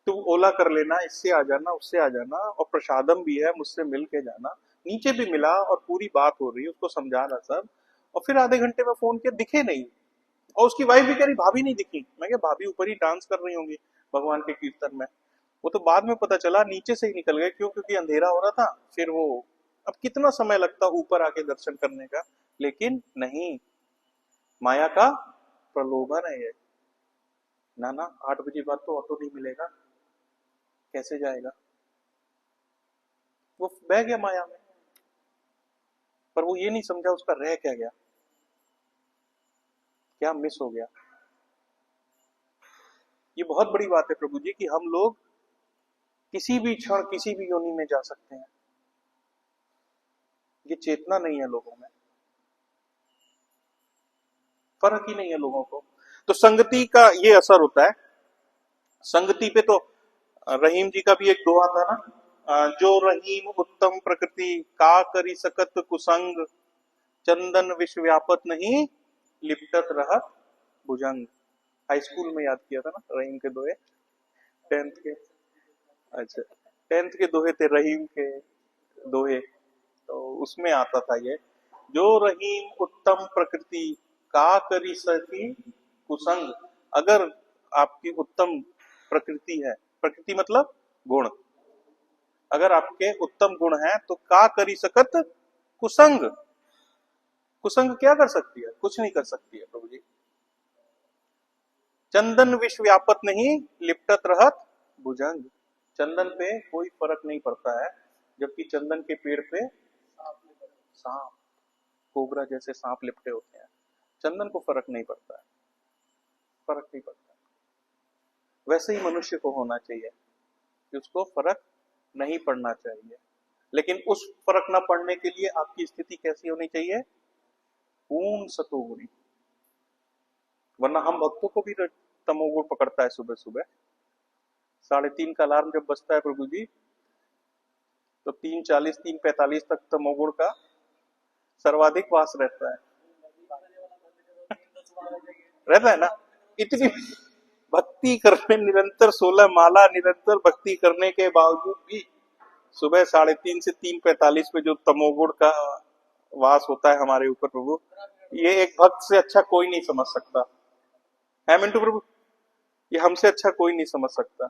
तू ओला कर लेना, इससे आ जाना, उससे आ जाना, और प्रसादम भी है, मुझसे मिल के जाना। नीचे भी मिला और पूरी बात हो रही है, उसको समझा रहा सब। और फिर आधे घंटे में फोन किया, दिखे नहीं। और उसकी वाइफ भी कह रही भाभी नहीं दिखी। मैं क्या, भाभी ऊपर ही डांस कर रही होंगी भगवान के कीर्तन में। वो तो बाद में पता चला नीचे से ही निकल गए, क्यों? क्योंकि अंधेरा हो रहा था। फिर वो, अब कितना समय लगता ऊपर आके दर्शन करने का, लेकिन नहीं, माया का प्रलोभन है ये। ना ना, 8 बजे बाद तो ऑटो नहीं मिलेगा, कैसे जाएगा? वो बह गया माया में। पर वो ये नहीं समझा उसका रह क्या गया, क्या मिस हो गया। ये बहुत बड़ी बात है प्रभु जी कि हम लोग किसी भी क्षण किसी भी योनि में जा सकते हैं। ये चेतना नहीं है लोगों में, फर्क ही नहीं है लोगों को। तो संगति का ये असर होता है। संगति पे तो रहीम जी का भी एक दोहा था ना, जो रहीम उत्तम प्रकृति का करी सकत कुसंग, चंदन विश्व व्यापत नहीं लिपटत रहत भुजंग। हाई स्कूल में याद किया था ना रहीम के दोहे, 10th के। अच्छा, 10th के दोहे थे रहीम के दोहे, तो उसमें आता था ये, जो रहीम उत्तम प्रकृति का करी सकी कुसंग। अगर आपकी उत्तम प्रकृति है, प्रकृति मतलब गुण, अगर आपके उत्तम गुण है तो का करी सकत कुसंग। कुसंग क्या कर सकती है? कुछ नहीं कर सकती है प्रभु जी। चंदन विश्व व्यापत नहीं लिपटत रहत भुजंग। चंदन पे कोई फर्क नहीं पड़ता है, जबकि चंदन के पेड़ पे सांप, कोबरा जैसे सांप लिपटे होते हैं। चंदन को फर्क नहीं पड़ता है, फर्क नहीं पड़ता। वैसे ही मनुष्य को होना चाहिए कि उसको फर्क नहीं पड़ना चाहिए। लेकिन उस फर्क न पड़ने के लिए आपकी स्थिति कैसी होनी चाहिए? पूर्ण सतोगुणी। वरना हम भक्तों को भी तमोगुण पकड़ता है। सुबह सुबह 3:30 का अलार्म जब बजता है प्रभु जी, तो 3:40 3:45 तक तमोगुण का सर्वाधिक वास रहता है। रहता है ना। इतनी भक्ति करने, निरंतर 16 माला निरंतर भक्ति करने के बावजूद भी सुबह 3:30 से 3:45 में जो तमोगुण का वास होता है हमारे ऊपर प्रभु, ये एक भक्त से अच्छा कोई नहीं समझ सकता है मिंटू प्रभु। ये हमसे अच्छा कोई नहीं समझ सकता।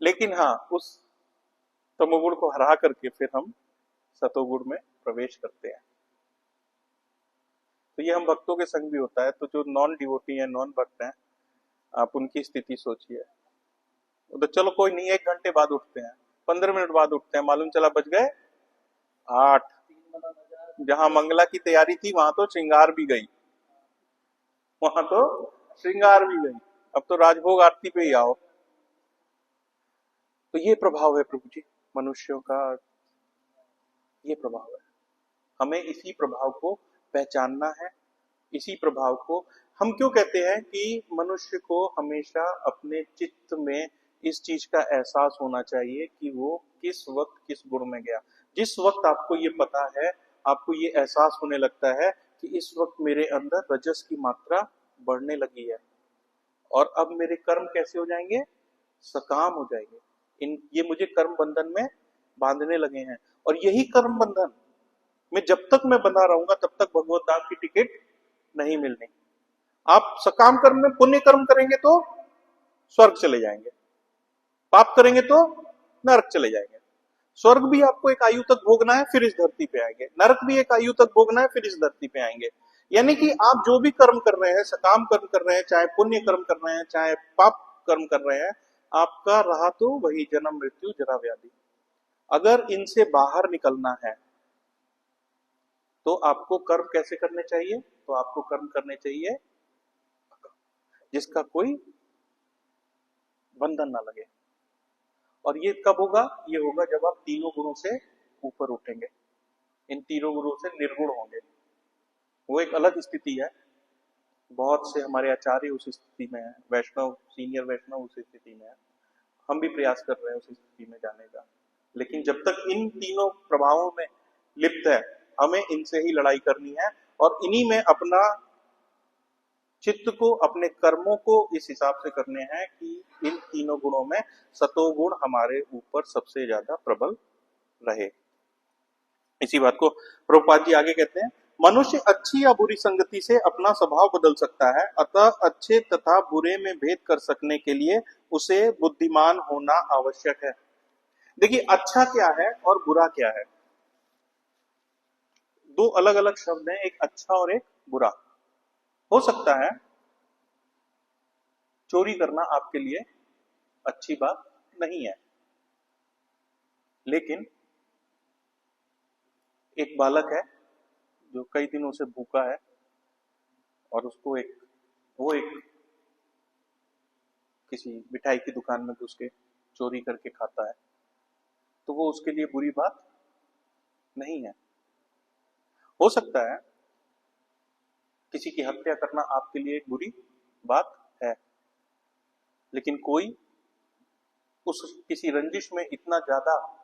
लेकिन हाँ, उस तमोगुण को हरा करके फिर हम सतोगुण में प्रवेश करते हैं। तो ये हम भक्तों के संग भी होता है। तो जो नॉन डिवोटी है, नॉन भक्त हैं, आप उनकी स्थिति सोचिए। तो चलो कोई नहीं, 1 घंटे बाद उठते हैं, 15 मिनट बाद उठते हैं, मालूम चला बज गए 8। जहां मंगला की तैयारी थी वहां तो श्रृंगार भी गई, वहां तो श्रृंगार भी गई। अब तो राजभोग आरती पे ही आओ। तो ये प्रभाव है प्रभु जी मनुष्यों का, ये प्रभाव है। हमें इसी प्रभाव को पहचानना है। इसी प्रभाव को हम क्यों कहते हैं कि मनुष्य को हमेशा अपने चित्त में इस चीज का एहसास होना चाहिए कि वो किस वक्त किस गुण में गया। जिस वक्त आपको ये पता है, आपको ये एहसास होने लगता है कि इस वक्त मेरे अंदर रजस की मात्रा बढ़ने लगी है, और अब मेरे कर्म कैसे हो जाएंगे? सकाम हो जाएंगे। ये मुझे कर्म बंधन में बांधने लगे हैं, और यही कर्म बंधन में जब तक मैं बंधा रहूंगा तब तक भगवत धाम की टिकट नहीं मिलनी। आप सकाम कर्म में पुण्य कर्म करेंगे तो स्वर्ग चले जाएंगे, पाप करेंगे तो नरक चले जाएंगे। स्वर्ग भी आपको एक आयु तक भोगना है, फिर इस धरती पे आएंगे। नरक भी एक आयु तक भोगना है, फिर इस धरती पे आएंगे। यानी कि आप जो भी कर्म कर रहे हैं, सकाम कर्म कर रहे हैं, चाहे पुण्य कर्म कर रहे हैं, चाहे पाप कर्म कर रहे हैं, आपका रहा तो वही जन्म मृत्यु जरा व्याधि। अगर इनसे बाहर निकलना है तो आपको कर्म कैसे करने चाहिए? तो आपको कर्म करने चाहिए जिसका कोई बंधन ना लगे। और ये कब होगा? ये होगा जब आप तीनों गुणों से ऊपर उठेंगे, इन तीनों गुणों से निर्गुण होंगे। वो एक अलग स्थिति है। बहुत से हमारे आचार्य उस स्थिति में है, वैष्णव, सीनियर वैष्णव उस स्थिति में है। हम भी प्रयास कर रहे हैं उस स्थिति में जाने का। लेकिन जब तक इन तीनों प्रभावों में लिप्त है, हमें इनसे ही लड़ाई करनी है, और इन्हीं में अपना चित्त को, अपने कर्मों को इस हिसाब से करने हैं कि इन तीनों गुणों में सतोगुण हमारे ऊपर सबसे ज्यादा प्रबल रहे। इसी बात को प्रभुपाद जी आगे कहते हैं, मनुष्य अच्छी या बुरी संगति से अपना स्वभाव बदल सकता है, अतः अच्छे तथा बुरे में भेद कर सकने के लिए उसे बुद्धिमान होना आवश्यक है। देखिए, अच्छा क्या है और बुरा क्या है, दो अलग अलग शब्द हैं, एक अच्छा और एक बुरा। हो सकता है चोरी करना आपके लिए अच्छी बात नहीं है, लेकिन एक बालक है जो कई दिनों से भूखा है और उसको वो एक किसी मिठाई की दुकान में घुस के चोरी करके खाता है, तो वो उसके लिए बुरी बात नहीं है। हो सकता है किसी की हत्या करना आपके लिए एक बुरी बात है, लेकिन कोई उस किसी रंजिश में इतना ज्यादा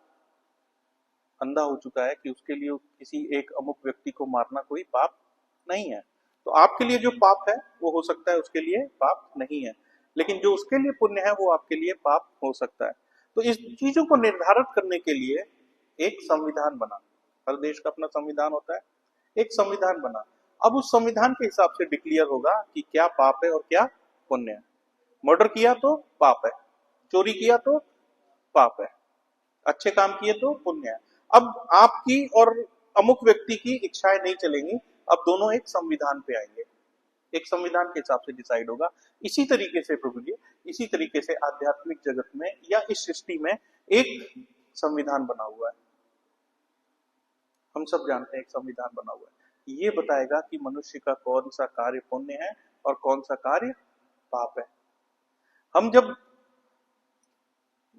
अंधा हो चुका है कि उसके लिए किसी एक अमुक व्यक्ति को मारना कोई पाप नहीं है। तो आपके लिए जो पाप है वो हो सकता है उसके लिए पाप नहीं है, लेकिन जो उसके लिए पुण्य है वो आपके लिए पाप हो सकता है। तो इस चीजों को निर्धारित करने के लिए एक संविधान बना। हर देश का अपना संविधान होता है, एक संविधान बना। अब उस संविधान के हिसाब से डिक्लेयर होगा कि क्या पाप है और क्या पुण्य है। मर्डर किया तो पाप है, चोरी किया तो पाप है, अच्छे काम किए तो पुण्य है। अब आपकी और अमुक व्यक्ति की इच्छाएं नहीं चलेंगी, अब दोनों एक संविधान पे आएंगे, एक संविधान के हिसाब से डिसाइड होगा। इसी तरीके से प्रभु जी, इसी तरीके से आध्यात्मिक जगत में या इस सृष्टि में एक संविधान बना हुआ है। हम सब जानते हैं एक संविधान बना हुआ है, ये बताएगा कि मनुष्य का कौन सा कार्य पुण्य है और कौन सा कार्य पाप है। हम जब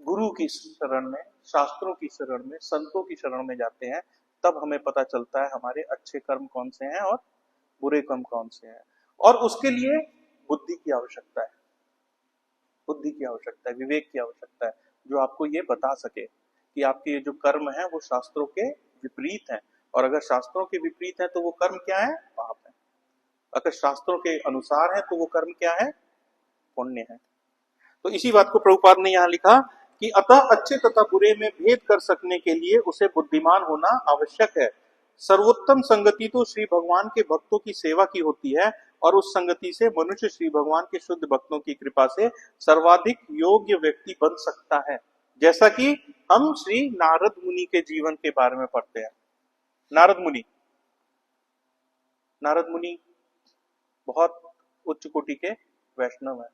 गुरु की शरण में, शास्त्रों की शरण में, संतों की शरण में जाते हैं, तब हमें पता चलता है हमारे अच्छे कर्म कौन से हैं और बुरे कर्म कौन से हैं। और उसके लिए बुद्धि की आवश्यकता है, बुद्धि की आवश्यकता है, विवेक की आवश्यकता है, जो आपको ये बता सके कि आपके ये जो कर्म है वो शास्त्रों के विपरीत हैं, और अगर शास्त्रों के विपरीत है तो वो कर्म क्या है? पाप है। अगर शास्त्रों के अनुसार है तो वो कर्म क्या है? पुण्य है। तो इसी बात को प्रभुपाद ने यहाँ लिखा कि अतः अच्छे तथा बुरे में भेद कर सकने के लिए उसे बुद्धिमान होना आवश्यक है। सर्वोत्तम संगति तो श्री भगवान के भक्तों की सेवा की होती है, और उस संगति से मनुष्य श्री भगवान के शुद्ध भक्तों की कृपा से सर्वाधिक योग्य व्यक्ति बन सकता है। जैसा कि हम श्री नारद मुनि के जीवन के बारे में पढ़ते हैं। नारद मुनि बहुत उच्च कोटि के वैष्णव हैं,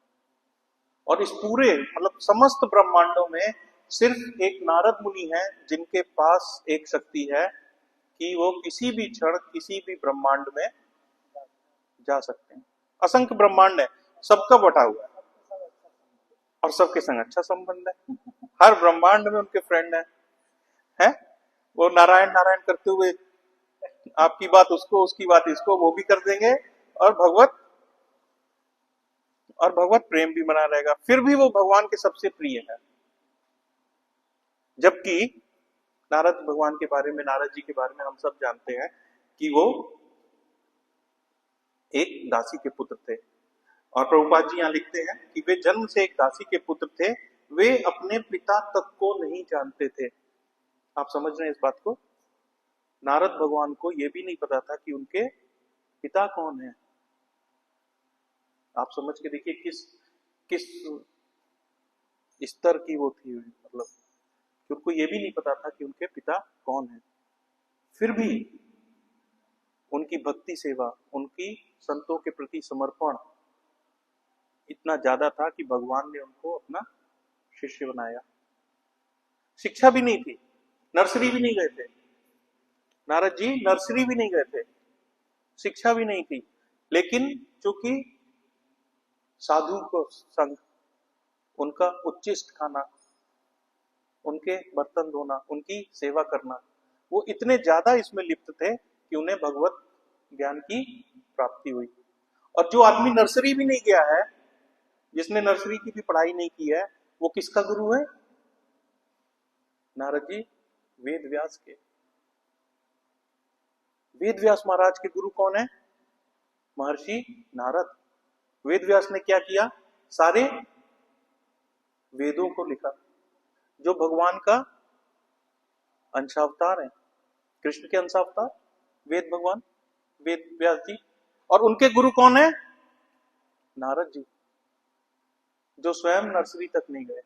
और इस पूरे मतलब समस्त ब्रह्मांडों में सिर्फ एक नारद मुनि है जिनके पास एक शक्ति है कि वो किसी भी क्षण किसी भी ब्रह्मांड में जा सकते हैं। असंख्य ब्रह्मांड है, सबका बटा हुआ है, और सबके संग अच्छा संबंध है। हर ब्रह्मांड में उनके फ्रेंड है? वो नारायण नारायण करते हुए आपकी बात उसको, उसकी बात इसको, वो भी कर देंगे, और भगवत प्रेम भी बना रहेगा, फिर भी वो भगवान के सबसे प्रिय है। जबकि नारद भगवान के बारे में, नारद जी के बारे में हम सब जानते हैं कि वो एक दासी के पुत्र थे, और प्रभुपाद जी यहाँ लिखते हैं कि वे जन्म से एक दासी के पुत्र थे। वे अपने पिता तक को नहीं जानते थे। आप समझ रहे हैं इस बात को? नारद भगवान को यह भी नहीं पता था कि उनके पिता कौन है। आप समझ के देखिए किस किस स्तर की वो थी, मतलब कि उनको ये भी नहीं पता था कि उनके पिता कौन है। फिर भी उनकी भक्ति सेवा, उनकी संतों के प्रति समर्पण इतना ज्यादा था कि भगवान ने उनको अपना शिष्य बनाया। शिक्षा भी नहीं थी, नर्सरी भी नहीं गए थे नारद जी, नर्सरी भी नहीं गए थे, शिक्षा भी नहीं थी, लेकिन चूंकि साधु को संग, उनका उच्चिष्ट खाना, उनके बर्तन धोना, उनकी सेवा करना, वो इतने ज्यादा इसमें लिप्त थे कि उन्हें भगवत ज्ञान की प्राप्ति हुई। और जो आदमी नर्सरी भी नहीं गया है, जिसने नर्सरी की भी पढ़ाई नहीं की है, वो किसका गुरु है? नारद जी वेद व्यास के। वेद व्यास महाराज के गुरु कौन है? महर्षि नारद। वेद व्यास ने क्या किया? सारे वेदों को लिखा, जो भगवान का अंशावतार है, कृष्ण के अंशावतार वेद भगवान वेद व्यास जी। और उनके गुरु कौन है? नारद जी, जो स्वयं नर्सरी तक नहीं गए।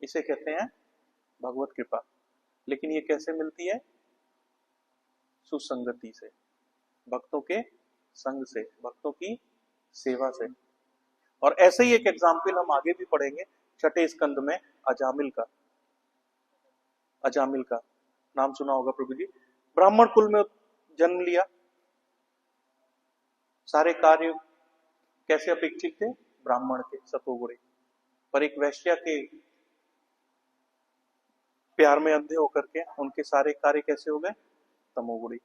इसे कहते हैं भगवत कृपा। लेकिन ये कैसे मिलती है? सुसंगति से, भक्तों के संग से, भक्तों की सेवा से। और ऐसे ही एक एग्जाम्पल हम आगे भी पढ़ेंगे छठे स्कंद में, अजामिल का। अजामिल का नाम सुना होगा प्रभु जी। ब्राह्मण कुल में जन्म लिया, सारे कार्य कैसे अपेक्षित थे? ब्राह्मण के, सतोगुणी। पर एक वैश्या के प्यार में अंधे होकर के उनके सारे कार्य कैसे हो गए? तमोगुणी।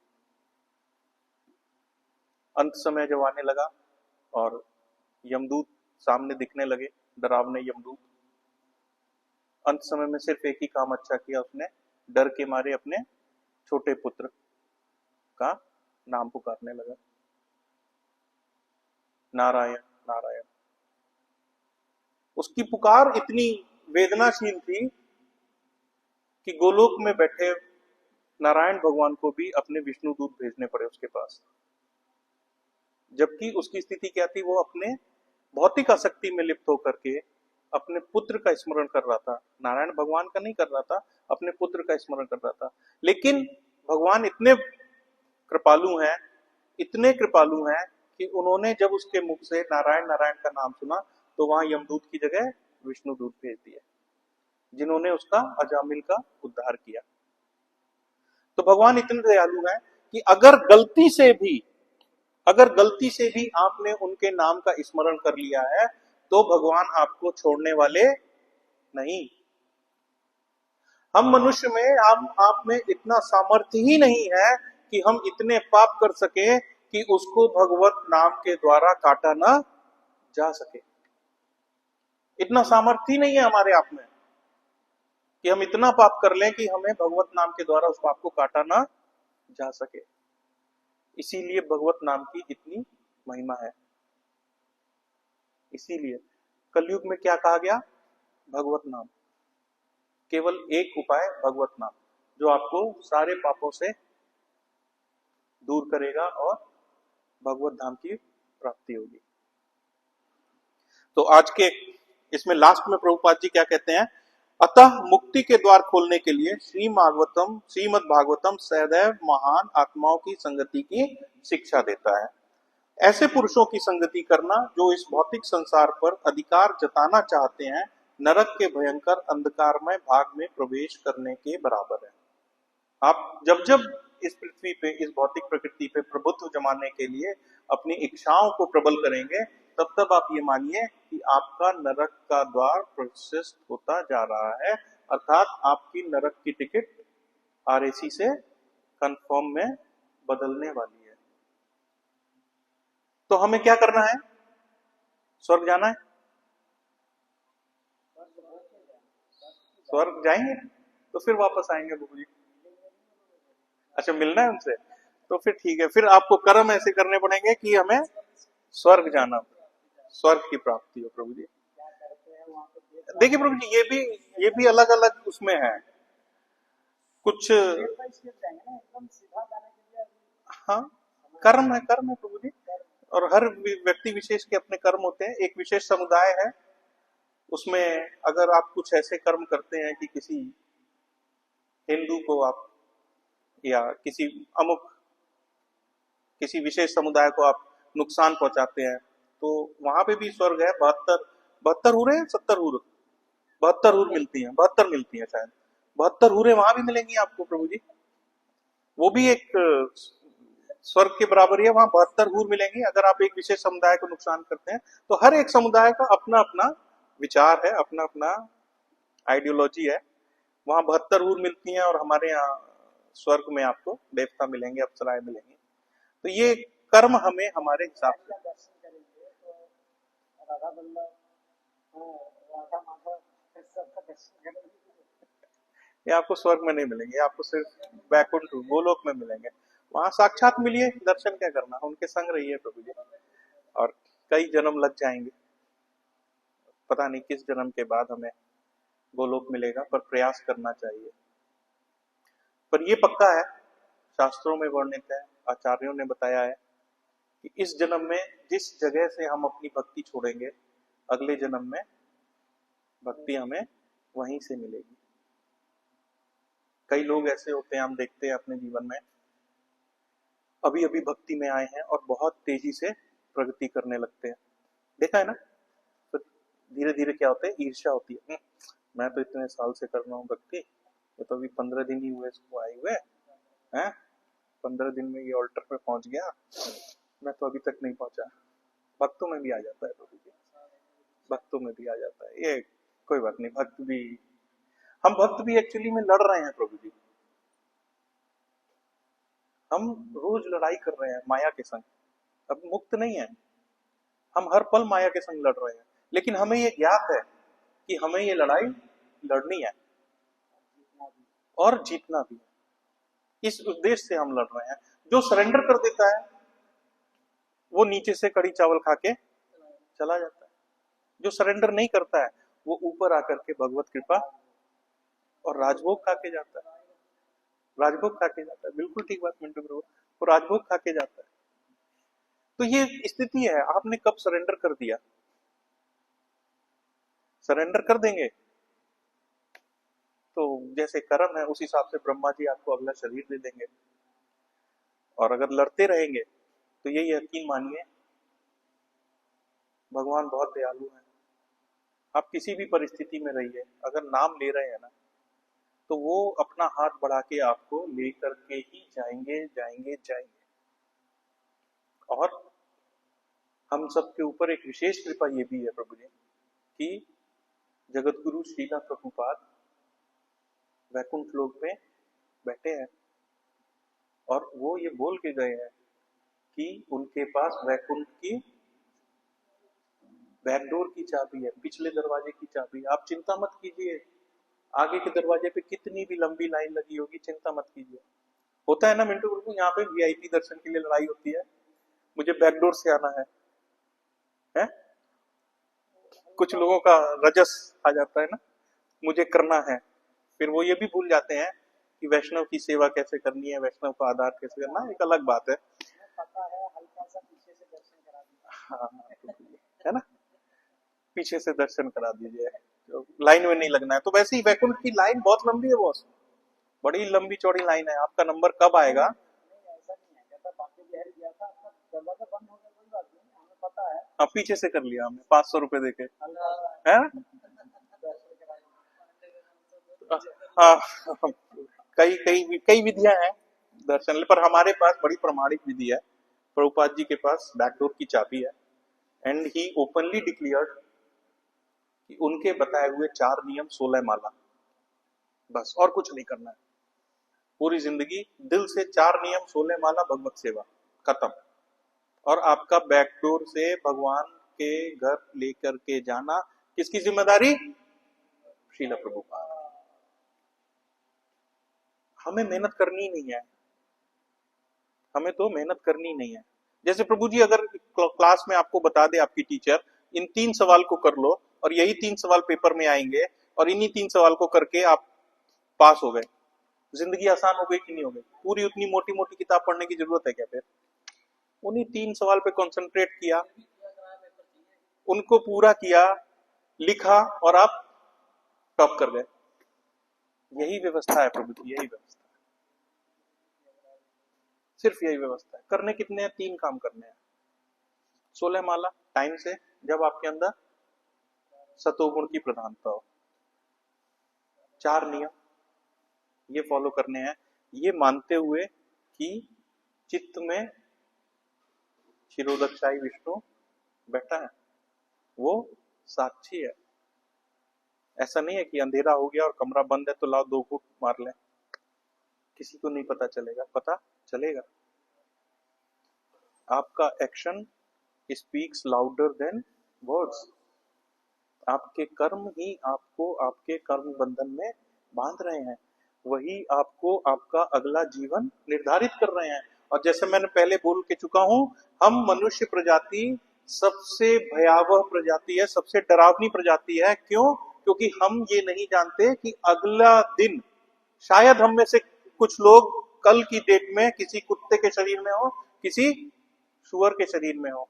अंत समय जब आने लगा और यमदूत सामने दिखने लगे, डरावने यमदूत, अंत समय में सिर्फ एक ही काम अच्छा किया उसने, डर के मारे अपने छोटे पुत्र का नाम पुकारने लगा, नारायण नारायण। उसकी पुकार इतनी वेदनाशील थी कि गोलोक में बैठे नारायण भगवान को भी अपने विष्णु दूत भेजने पड़े उसके पास। जबकि उसकी स्थिति क्या थी? वो अपने भौतिक आसक्ति में लिप्त होकर के अपने पुत्र का स्मरण कर रहा था, नारायण भगवान का नहीं कर रहा था, अपने पुत्र का स्मरण कर रहा था। लेकिन भगवान इतने कृपालु हैं, इतने कृपालु हैं कि उन्होंने जब उसके मुख से नारायण नारायण का नाम सुना तो वहां यमदूत की जगह विष्णु दूत भेज दिए, जिन्होंने उसका अजामिल का उद्धार किया। तो भगवान इतने दयालु हैं कि अगर गलती से भी आपने उनके नाम का स्मरण कर लिया है तो भगवान आपको छोड़ने वाले नहीं। हम मनुष्य में, आप में इतना सामर्थ्य ही नहीं है कि हम इतने पाप कर सके कि उसको भगवत नाम के द्वारा काटा ना जा सके। इतना सामर्थ्य ही नहीं है हमारे आप में कि हम इतना पाप कर लें कि हमें भगवत नाम के द्वारा उस पाप को काटा ना जा सके। इसीलिए भगवत नाम की इतनी महिमा है। इसीलिए कलयुग में क्या कहा गया? भगवत नाम, केवल एक उपाय भगवत नाम, जो आपको सारे पापों से दूर करेगा और भगवत धाम की प्राप्ति होगी। तो आज के इसमें लास्ट में प्रभुपाद जी क्या कहते हैं? अतः मुक्ति के द्वार खोलने के लिए श्रीमद् भागवतम सदैव महान आत्माओं की संगति की शिक्षा देता है। ऐसे पुरुषों की संगति करना जो इस भौतिक संसार पर अधिकार जताना चाहते हैं, नरक के भयंकर अंधकारमय भाग में प्रवेश करने के बराबर है। आप जब जब इस पृथ्वी पे, इस भौतिक प्रकृति पे प्रभुत्व जमाने के लिए अपनी इच्छाओं को प्रबल करेंगे, तब तब आप ये मानिए कि आपका नरक का द्वार प्रशस्त होता जा रहा है, अर्थात आपकी नरक की टिकट आरएसी से कंफर्म में बदलने वाली है। तो हमें क्या करना है? स्वर्ग जाना है? स्वर्ग जाएंगे तो फिर वापस आएंगे बाबू जी। अच्छा, मिलना है उनसे? तो फिर ठीक है, फिर आपको कर्म ऐसे करने पड़ेंगे कि हमें स्वर्ग जाना, स्वर्ग की प्राप्ति हो प्रभु जी। देखिए प्रभु जी, ये भी अलग अलग उसमें है कुछ। हाँ, कर्म है प्रभु जी। और हर व्यक्ति विशेष के अपने कर्म होते हैं। एक विशेष समुदाय है, उसमें अगर आप कुछ ऐसे कर्म करते हैं कि किसी हिंदू को आप, या किसी विशेष समुदाय को आप नुकसान पहुंचाते हैं, तो वहां पे भी स्वर्ग है। 72 72 हूरें, 70 हूर, 72 हूर मिलती हैं, 72 मिलती हैं शायद। 72 हूरें वहां भी मिलेंगी आपको प्रभु जी। वो भी एक स्वर्ग के बराबर ही है। वहां 72 हूर मिलेंगी अगर आप एक विशेष समुदाय को नुकसान करते हैं। तो हर एक समुदाय का अपना अपना विचार है, अपना अपना आइडियोलॉजी है। वहां 72 हूर मिलती हैं, और हमारे यहाँ स्वर्ग में आपको देवता मिलेंगे, अप्सराएं मिलेंगी। तो ये कर्म हमें हमारे हिसाब से, ये आपको स्वर्ग में नहीं मिलेंगे, आपको सिर्फ वैकुंठ गोलोक में मिलेंगे। वहां साक्षात मिलिए, दर्शन क्या करना, उनके संग रहिए प्रभु जी। और कई जन्म लग जाएंगे, पता नहीं किस जन्म के बाद हमें गोलोक मिलेगा, पर प्रयास करना चाहिए। पर ये पक्का है, शास्त्रों में वर्णित है, आचार्यों ने बताया है कि इस जन्म में जिस जगह से हम अपनी भक्ति छोड़ेंगे, अगले जन्म में भक्ति हमें वहीं से मिलेगी। कई लोग ऐसे होते हैं, हम देखते हैं अपने जीवन में, अभी अभी भक्ति में आए हैं और बहुत तेजी से प्रगति करने लगते हैं। देखा है ना? तो धीरे धीरे क्या होता है, ईर्ष्या होती है। मैं तो इतने साल से कर रहा हूँ भक्ति, ये तो अभी 15 दिन ही हुए इसको आए हुए हैं, 15 दिन में ये ऑल्टर पे पहुंच गया, मैं तो अभी तक नहीं पहुंचा। भक्तों में भी आ जाता है प्रभु जी, भक्तों में भी आ जाता है ये। कोई बात नहीं, हम भक्त भी एक्चुअली में लड़ रहे हैं प्रभु जी। हम रोज लड़ाई कर रहे हैं माया के संग, अब मुक्त नहीं है। हम हर पल माया के संग लड़ रहे हैं, लेकिन हमें ये ज्ञात है कि हमें ये लड़ाई लड़नी है और जीतना भी है। इस उद्देश्य से हम लड़ रहे हैं। जो सरेंडर कर देता है वो नीचे से कड़ी चावल खा के चला जाता है। जो सरेंडर नहीं करता है वो ऊपर आकर के भगवत कृपा और राजभोग खा के जाता है। राजभोग खा के जाता है, बिल्कुल ठीक बात मिंटू प्रभु, वो राजभोग खा के जाता है। तो ये स्थिति है, आपने कब सरेंडर कर दिया? सरेंडर कर देंगे तो जैसे कर्म है उस हिसाब से ब्रह्मा जी आपको अगला शरीर दे देंगे। और अगर लड़ते रहेंगे तो ये यकीन मानिए, भगवान बहुत दयालु है। आप किसी भी परिस्थिति में रहिए, अगर नाम ले रहे हैं ना, तो वो अपना हाथ बढ़ा के आपको लेकर के ही जाएंगे जाएंगे जाएंगे। और हम सबके ऊपर एक विशेष कृपा ये भी है प्रभु जी कि जगत गुरु श्रीला प्रभुपाद वैकुंठ लोक में बैठे हैं, और वो ये बोल के गए हैं कि उनके पास वैकुंठ की बैकडोर की चाबी है, पिछले दरवाजे की चाबी। आप चिंता मत कीजिए, आगे के दरवाजे पे कितनी भी लंबी लाइन लगी होगी, चिंता मत कीजिए। होता है ना मिंटू प्रभु, यहाँ पे वीआईपी दर्शन के लिए लड़ाई होती है, मुझे बैकडोर से आना है? कुछ लोगों का रजस आ जाता है ना, मुझे करना है। फिर वो ये भी भूल जाते हैं कि वैष्णव की सेवा कैसे करनी है, वैष्णव का आधार कैसे करना, एक अलग बात है। हाँ, है ना, पीछे से दर्शन करा दीजिए, तो लाइन में नहीं लगना है। तो वैसे ही वैकुंठ की लाइन बहुत लंबी है बॉस, बड़ी लंबी चौड़ी लाइन है। आपका नंबर कब आएगा? अब पीछे से कर लिया हमने 500 रुपए देके, है ना? हाँ, कई कई कई विधियां हैं दर्शन, पर हमारे पास बड़ी प्रमाणिक विधि है। प्रभुपाद जी के पास बैकडोर की चाबी है, एंड ही ओपनली डिक्लेयर्ड कि उनके बताए हुए 4 नियम 16 माला, बस और कुछ नहीं करना है। पूरी जिंदगी दिल से 4 नियम 16 माला भगवत सेवा, खत्म। और आपका बैकडोर से भगवान के घर लेकर के जाना किसकी जिम्मेदारी? श्रील प्रभुपाद। हमें मेहनत करनी नहीं है, हमें तो मेहनत करनी नहीं है। जैसे प्रभु जी अगर क्लास में आपको बता दे आपकी टीचर, इन 3 सवाल को कर लो, और यही 3 सवाल पेपर में आएंगे और इन्हीं 3 सवाल को करके आप पास हो गए, जिंदगी आसान हो गई कि नहीं हो गई? पूरी उतनी मोटी मोटी किताब पढ़ने की जरूरत है क्या? फिर उन्हीं 3 सवाल पे कंसंट्रेट किया, उनको पूरा किया, लिखा और आप टॉप कर गए। यही व्यवस्था है प्रभु की, यही व्यवस्था है, सिर्फ यही व्यवस्था है। करने कितने हैं? 3 काम करने हैं। 16 माला टाइम से, जब आपके अंदर सतोगुण की प्रधानता हो। 4 नियम ये फॉलो करने हैं, ये मानते हुए कि चित्त में शिरोदक्षाई विष्णु बैठा है, वो साक्षी है। ऐसा नहीं है कि अंधेरा हो गया और कमरा बंद है तो लाओ 2 घूंट मार लें, किसी को नहीं पता चलेगा। पता चलेगा। आपका action speaks louder than words. आपके कर्म ही आपको आपके कर्म बंधन में बांध रहे हैं, वही आपको आपका अगला जीवन निर्धारित कर रहे हैं। और जैसे मैंने पहले बोल के चुका हूं, हम मनुष्य प्रजाति सबसे भयावह प्रजाति है, सबसे डरावनी प्रजाति है। क्यों? क्योंकि हम ये नहीं जानते कि अगला दिन शायद हम में से कुछ लोग कल की डेट में किसी कुत्ते के शरीर में हो, किसी सुअर के शरीर में हो।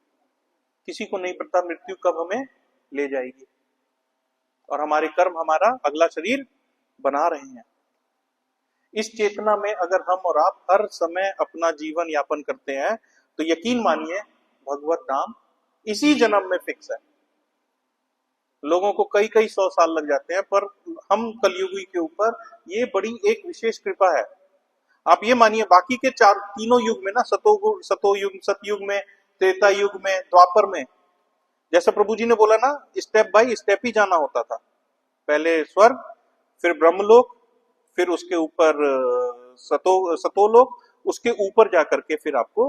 किसी को नहीं पता मृत्यु कब हमें ले जाएगी, और हमारे कर्म हमारा अगला शरीर बना रहे हैं। इस चेतना में अगर हम और आप हर समय अपना जीवन यापन करते हैं तो यकीन मानिए भगवत धाम इसी जन्म में फिक्स है। लोगों को कई कई 100 साल लग जाते हैं, पर हम कलयुगी के ऊपर ये बड़ी एक विशेष कृपा है। आप ये मानिए बाकी के तीनों युग में ना, सतोयुग, सतयुग में, त्रेता युग में, द्वापर में, जैसे प्रभु जी ने बोला ना, स्टेप बाय स्टेप ही जाना होता था। पहले स्वर्ग, फिर ब्रह्मलोक, फिर उसके ऊपर सतोलोक, उसके ऊपर जाकर के फिर आपको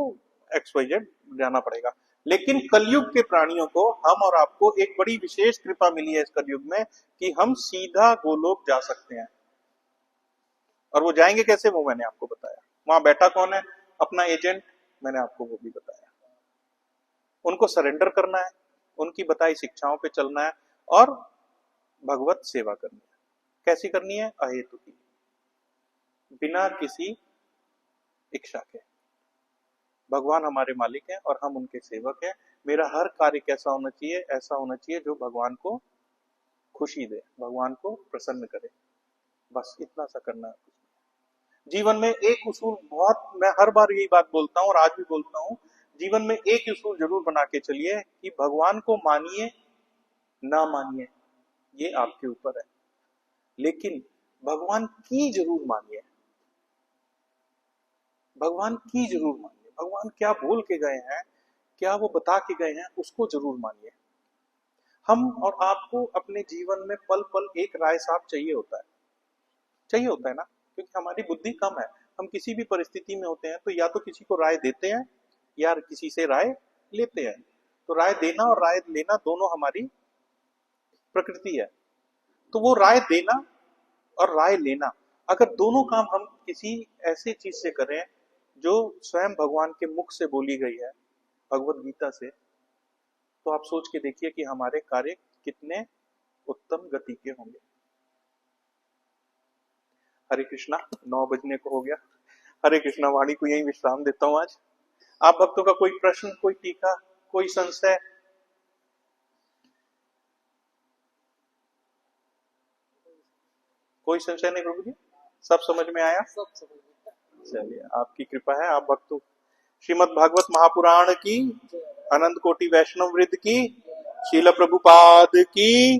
XYZ जाना पड़ेगा। लेकिन कलयुग के प्राणियों को, हम और आपको एक बड़ी विशेष कृपा मिली है इस कलयुग में कि हम सीधा गोलोक जा सकते हैं। और वो जाएंगे कैसे, वो मैंने आपको बताया। वहां बैठा कौन है? अपना एजेंट, मैंने आपको वो भी बताया। उनको सरेंडर करना है, उनकी बताई शिक्षाओं पे चलना है और भगवत सेवा करनी है। कैसी करनी है? अहेतु की, बिना किसी इच्छा के। भगवान हमारे मालिक हैं और हम उनके सेवक हैं। मेरा हर कार्य कैसा होना चाहिए? ऐसा होना चाहिए जो भगवान को खुशी दे, भगवान को प्रसन्न करे। बस इतना सा करना है। जीवन में एक उसूल, बहुत मैं हर बार यही बात बोलता हूं और आज भी बोलता हूं, जीवन में एक उसूल जरूर बना के चलिए कि भगवान को मानिए ना मानिए ये आपके ऊपर है, लेकिन भगवान की जरूर मानिए। भगवान की जरूर मानिए। भगवान क्या बोल के गए हैं, क्या वो बता के गए हैं, उसको जरूर मानिए। हम और आपको अपने जीवन में पल पल एक राय साहब चाहिए होता है, चाहिए होता है ना, क्योंकि हमारी बुद्धि कम है। हम किसी भी परिस्थिति में होते हैं तो या तो किसी को राय देते हैं या किसी से राय लेते हैं। तो राय देना और राय लेना दोनों हमारी प्रकृति है। तो वो राय देना और राय लेना, अगर दोनों काम हम किसी ऐसी चीज से करें जो स्वयं भगवान के मुख से बोली गई है, भगवत गीता से, तो आप सोच के देखिए कि हमारे कार्य कितने उत्तम गति के होंगे। हरे कृष्णा, 9 बजने को हो गया। हरे कृष्णा, वाणी को यही विश्राम देता हूं आज। आप भक्तों का कोई प्रश्न, कोई टीका, कोई संशय? कोई संशय नहीं प्रभु जी? सब समझ में आया? सब समझ में। चलिए, आपकी कृपा है। आप भक्तों, श्रीमद् भागवत महापुराण की, अनंत कोटि वैष्णव वृंद की, शील प्रभुपाद की।